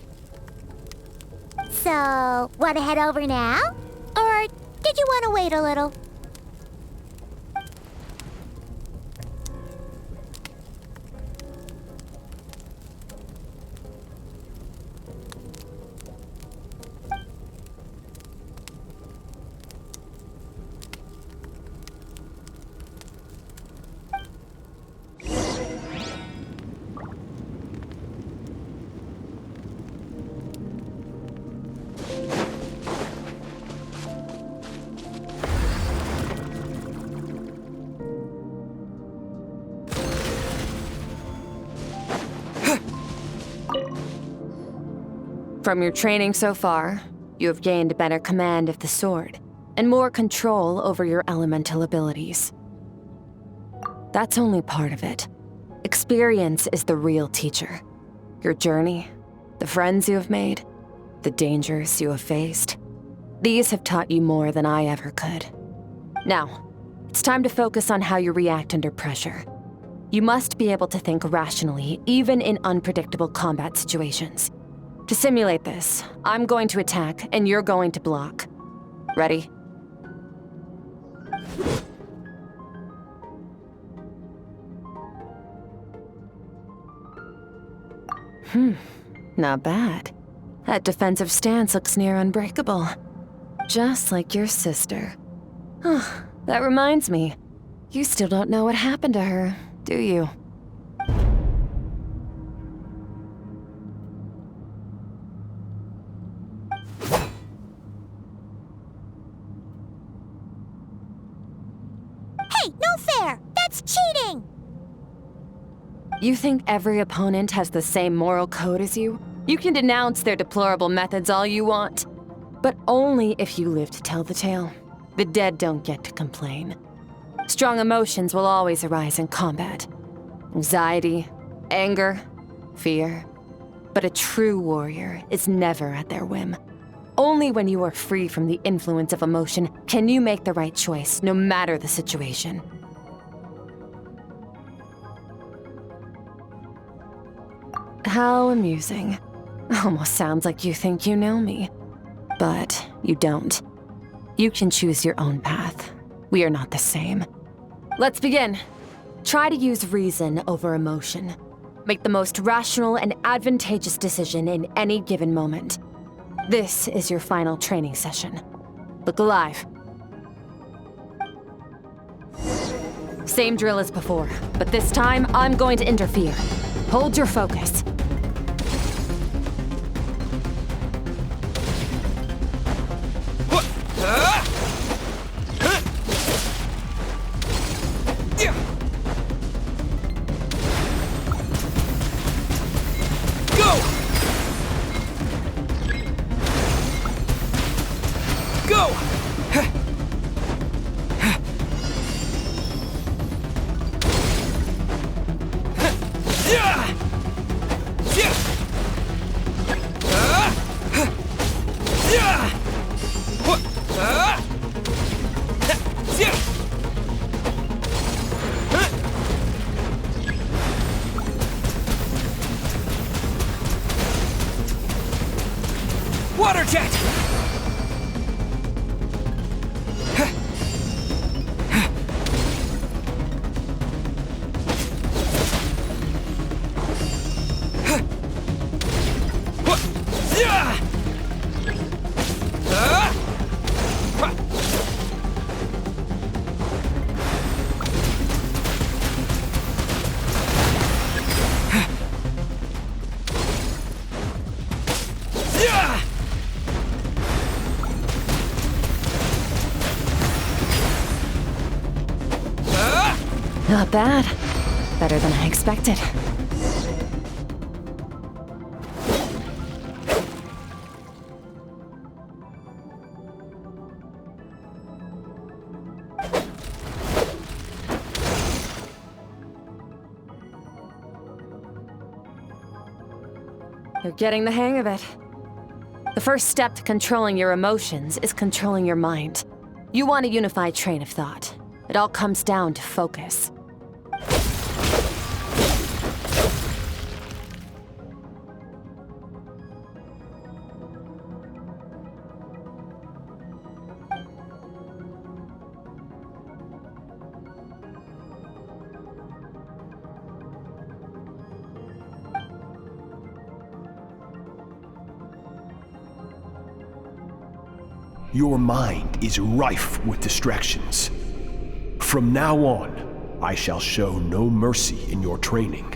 So, want to head over now? Or did you want to wait a little? From your training so far, you have gained better command of the sword and more control over your elemental abilities. That's only part of it. Experience is the real teacher. Your journey, the friends you have made, the dangers you have faced. These have taught you more than I ever could. Now, it's time to focus on how you react under pressure. You must be able to think rationally, even in unpredictable combat situations. To simulate this, I'm going to attack and you're going to block. Ready? Not bad. That defensive stance looks near unbreakable. Just like your sister. Oh, that reminds me. You still don't know what happened to her, do you? Hey, no fair! That's cheating! You think every opponent has the same moral code as you? You can denounce their deplorable methods all you want, but only if you live to tell the tale. The dead don't get to complain. Strong emotions will always arise in combat. Anxiety, anger, fear. But a true warrior is never at their whim. Only when you are free from the influence of emotion can you make the right choice, no matter the situation. How amusing. Almost sounds like you think you know me. But you don't. You can choose your own path. We are not the same. Let's begin. Try to use reason over emotion. Make the most rational and advantageous decision in any given moment. This is your final training session. Look alive. Same drill as before, but this time I'm going to interfere. Hold your focus. Water jet! Not bad. Better than I expected. You're getting the hang of it. The first step to controlling your emotions is controlling your mind. You want a unified train of thought. It all comes down to focus. Your mind is rife with distractions. From now on, I shall show no mercy in your training.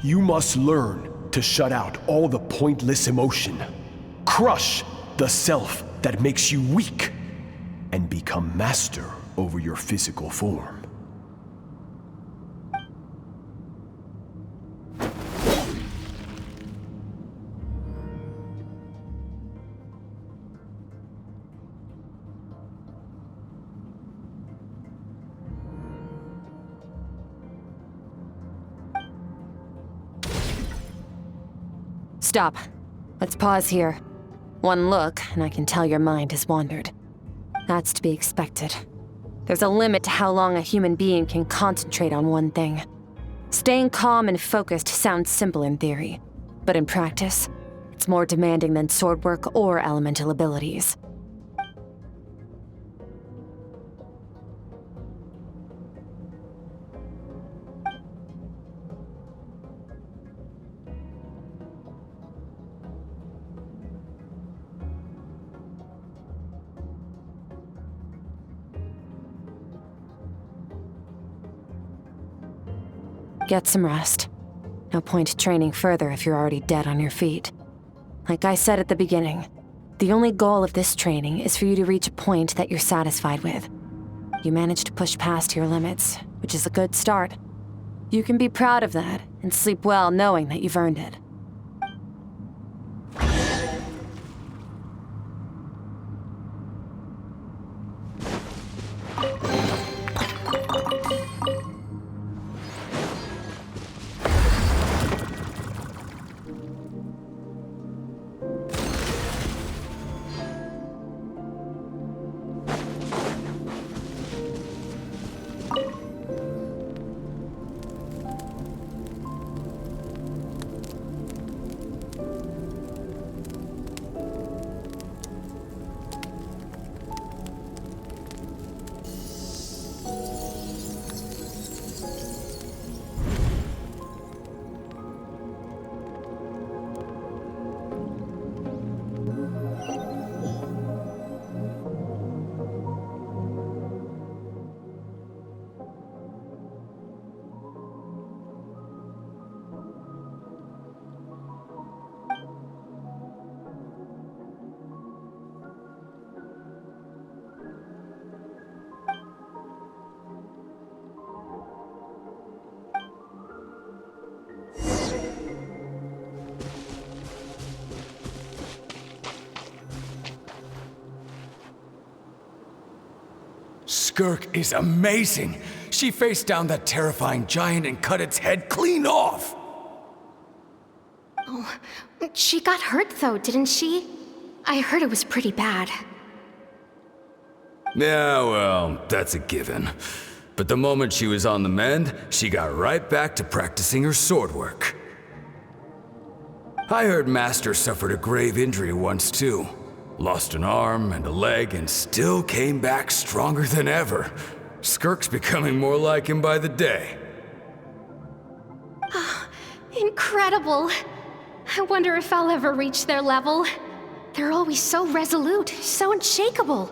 You must learn to shut out all the pointless emotion, crush the self that makes you weak, and become master over your physical form. Stop. Let's pause here. One look, and I can tell your mind has wandered. That's to be expected. There's a limit to how long a human being can concentrate on one thing. Staying calm and focused sounds simple in theory, but in practice, it's more demanding than sword work or elemental abilities. Get some rest. No point training further if you're already dead on your feet. Like I said at the beginning, the only goal of this training is for you to reach a point that you're satisfied with. You managed to push past your limits, which is a good start. You can be proud of that and sleep well knowing that you've earned it. Skirk is amazing. She faced down that terrifying giant and cut its head clean off. Oh, she got hurt though, didn't she? I heard it was pretty bad. Yeah, well, that's a given. But the moment she was on the mend, she got right back to practicing her sword work. I heard Master suffered a grave injury once too. Lost an arm and a leg and still came back stronger than ever. Skirk's becoming more like him by the day. Incredible. I wonder if I'll ever reach their level. They're always so resolute, so unshakable.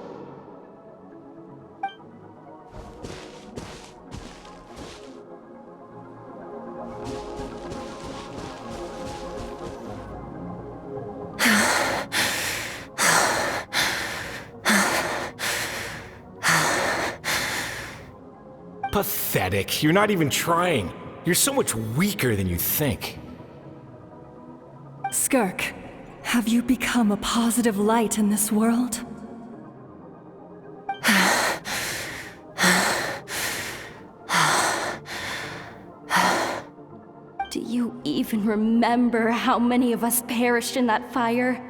Pathetic. You're not even trying. You're so much weaker than you think. Skirk, have you become a positive light in this world? Do you even remember how many of us perished in that fire?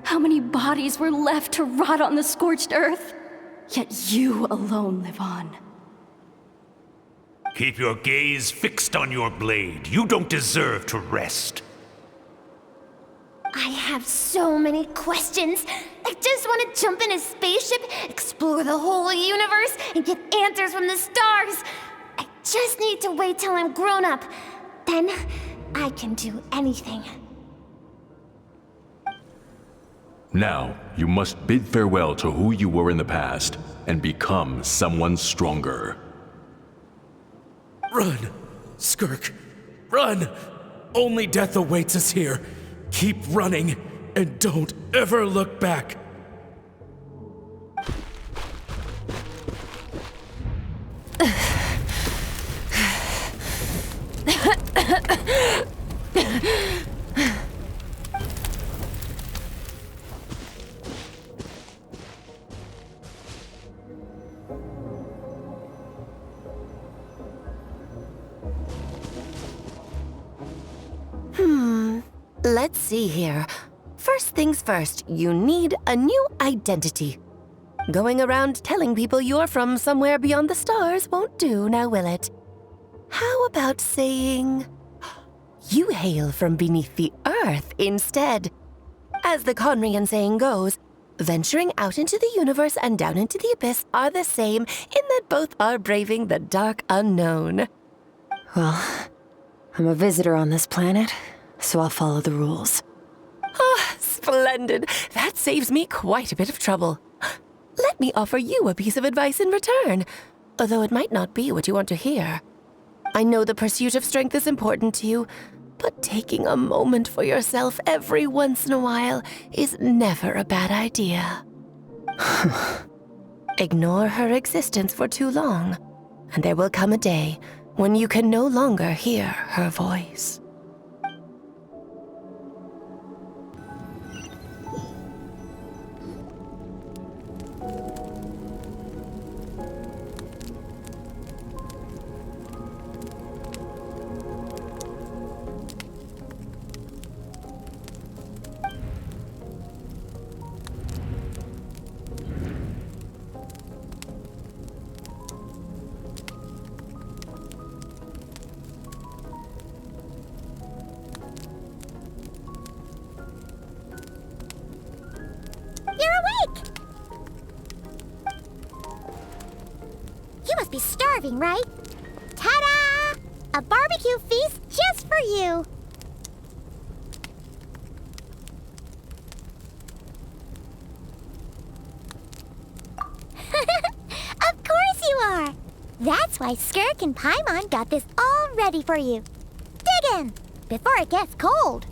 How many bodies were left to rot on the scorched earth? Yet you alone live on. Keep your gaze fixed on your blade. You don't deserve to rest. I have so many questions. I just want to jump in a spaceship, explore the whole universe, and get answers from the stars. I just need to wait till I'm grown up. Then I can do anything. Now, you must bid farewell to who you were in the past and become someone stronger. Run, Skirk, run! Only death awaits us here. Keep running, and don't ever look back. Let's see here. First things first, you need a new identity. Going around telling people you're from somewhere beyond the stars won't do, now will it? How about saying you hail from beneath the earth instead? As the Conrian saying goes, venturing out into the universe and down into the abyss are the same in that both are braving the dark unknown. Well, I'm a visitor on this planet, so I'll follow the rules. Ah, splendid. That saves me quite a bit of trouble. Let me offer you a piece of advice in return, although it might not be what you want to hear. I know the pursuit of strength is important to you, but taking a moment for yourself every once in a while is never a bad idea. Ignore her existence for too long, and there will come a day when you can no longer hear her voice. You must be starving, right? Ta-da! A barbecue feast just for you! Of course you are! That's why Skirk and Paimon got this all ready for you. Dig in, before it gets cold.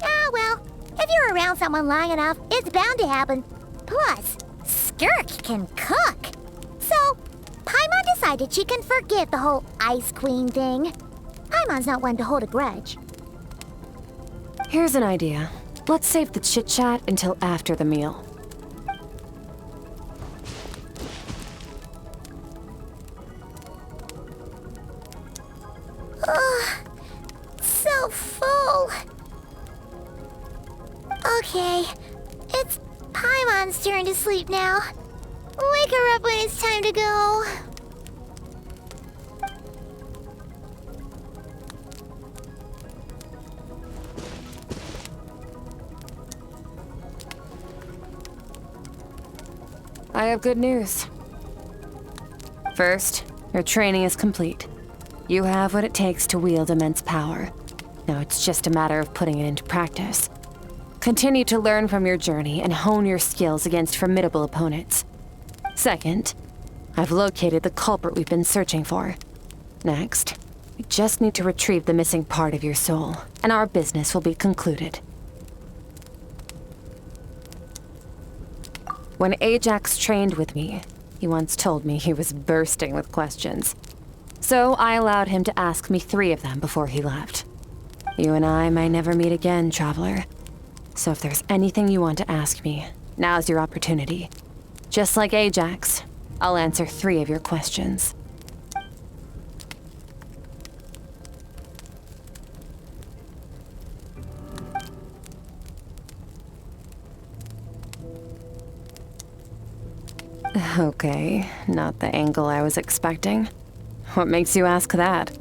Ah, well, if you're around someone long enough, it's bound to happen. Plus, Skirk can cook. So, Paimon decided she can forgive the whole Ice Queen thing. Paimon's not one to hold a grudge. Here's an idea. Let's save the chit-chat until after the meal. Ugh, so full. Okay, it's Paimon's turn to sleep now. Wake her up when it's time to go. I have good news. First, your training is complete. You have what it takes to wield immense power. Now it's just a matter of putting it into practice. Continue to learn from your journey and hone your skills against formidable opponents. Second, I've located the culprit we've been searching for. Next, we just need to retrieve the missing part of your soul, and our business will be concluded. When Ajax trained with me, he once told me he was bursting with questions. So I allowed him to ask me 3 of them before he left. You and I may never meet again, traveler. So if there's anything you want to ask me, now's your opportunity. Just like Ajax, I'll answer 3 of your questions. Okay, not the angle I was expecting. What makes you ask that?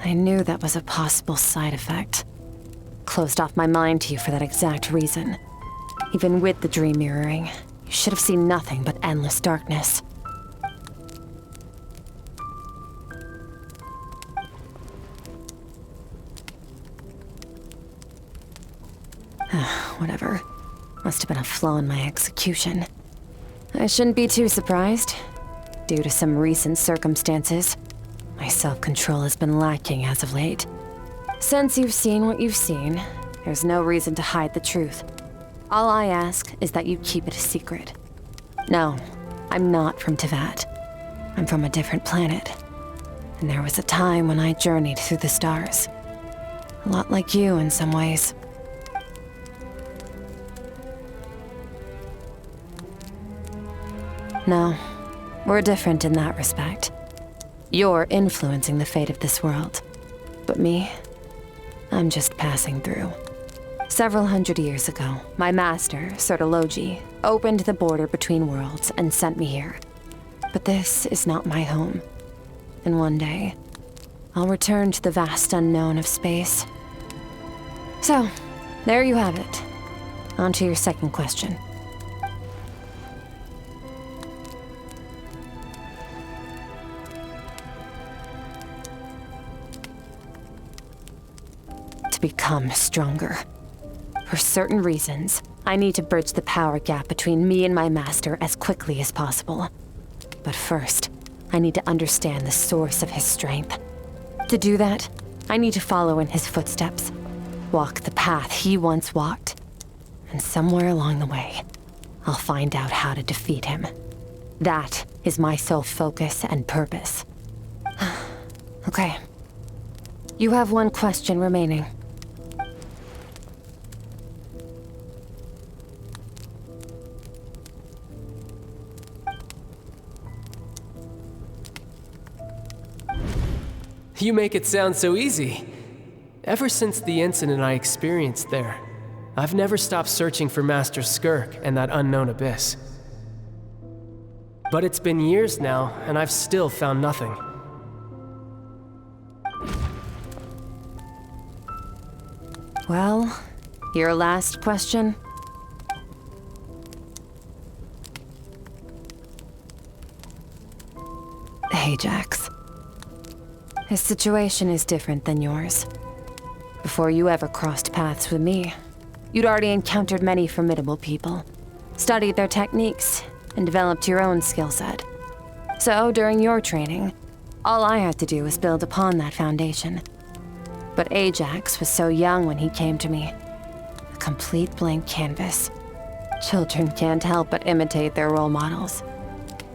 I knew that was a possible side effect. Closed off my mind to you for that exact reason. Even with the dream mirroring, you should have seen nothing but endless darkness. Whatever. Must have been a flaw in my execution. I shouldn't be too surprised. Due to some recent circumstances, my self-control has been lacking as of late. Since you've seen what you've seen, there's no reason to hide the truth. All I ask is that you keep it a secret. No, I'm not from Tevat. I'm from a different planet. And there was a time when I journeyed through the stars. A lot like you in some ways. No, we're different in that respect. You're influencing the fate of this world. But me, I'm just passing through. Several hundred years ago, my master, Sertologi, opened the border between worlds and sent me here. But this is not my home. And one day, I'll return to the vast unknown of space. So, there you have it. On to your second question. To become stronger. For certain reasons, I need to bridge the power gap between me and my master as quickly as possible. But first, I need to understand the source of his strength. To do that, I need to follow in his footsteps, walk the path he once walked, and somewhere along the way, I'll find out how to defeat him. That is my sole focus and purpose. Okay. You have one question remaining. You make it sound so easy. Ever since the incident I experienced there, I've never stopped searching for Master Skirk and that unknown abyss. But it's been years now, and I've still found nothing. Well, your last question? Ajax. His situation is different than yours. Before you ever crossed paths with me, you'd already encountered many formidable people, studied their techniques, and developed your own skill set. So, during your training, all I had to do was build upon that foundation. But Ajax was so young when he came to me. A complete blank canvas. Children can't help but imitate their role models.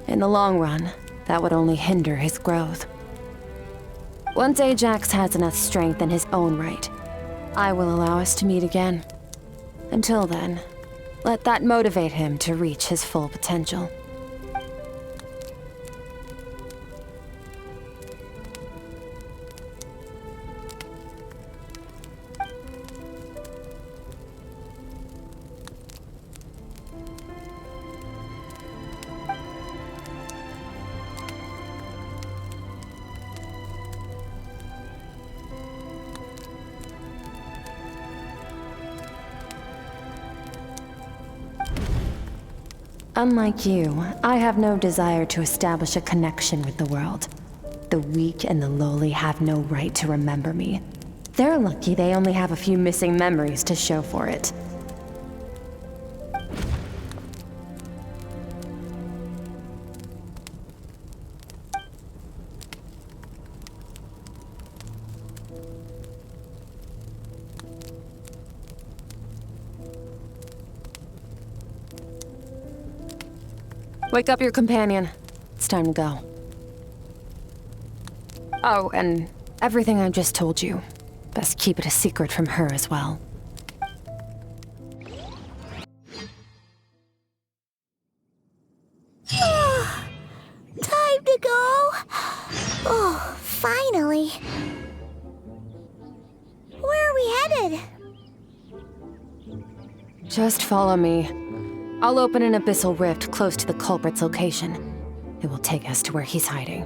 In the long run, that would only hinder his growth. Once Ajax has enough strength in his own right, I will allow us to meet again. Until then, let that motivate him to reach his full potential. Unlike you, I have no desire to establish a connection with the world. The weak and the lowly have no right to remember me. They're lucky they only have a few missing memories to show for it. Wake up your companion. It's time to go. Oh, and everything I just told you. Best keep it a secret from her as well. Time to go. Oh, finally. Where are we headed? Just follow me. I'll open an abyssal rift close to the culprit's location. It will take us to where he's hiding.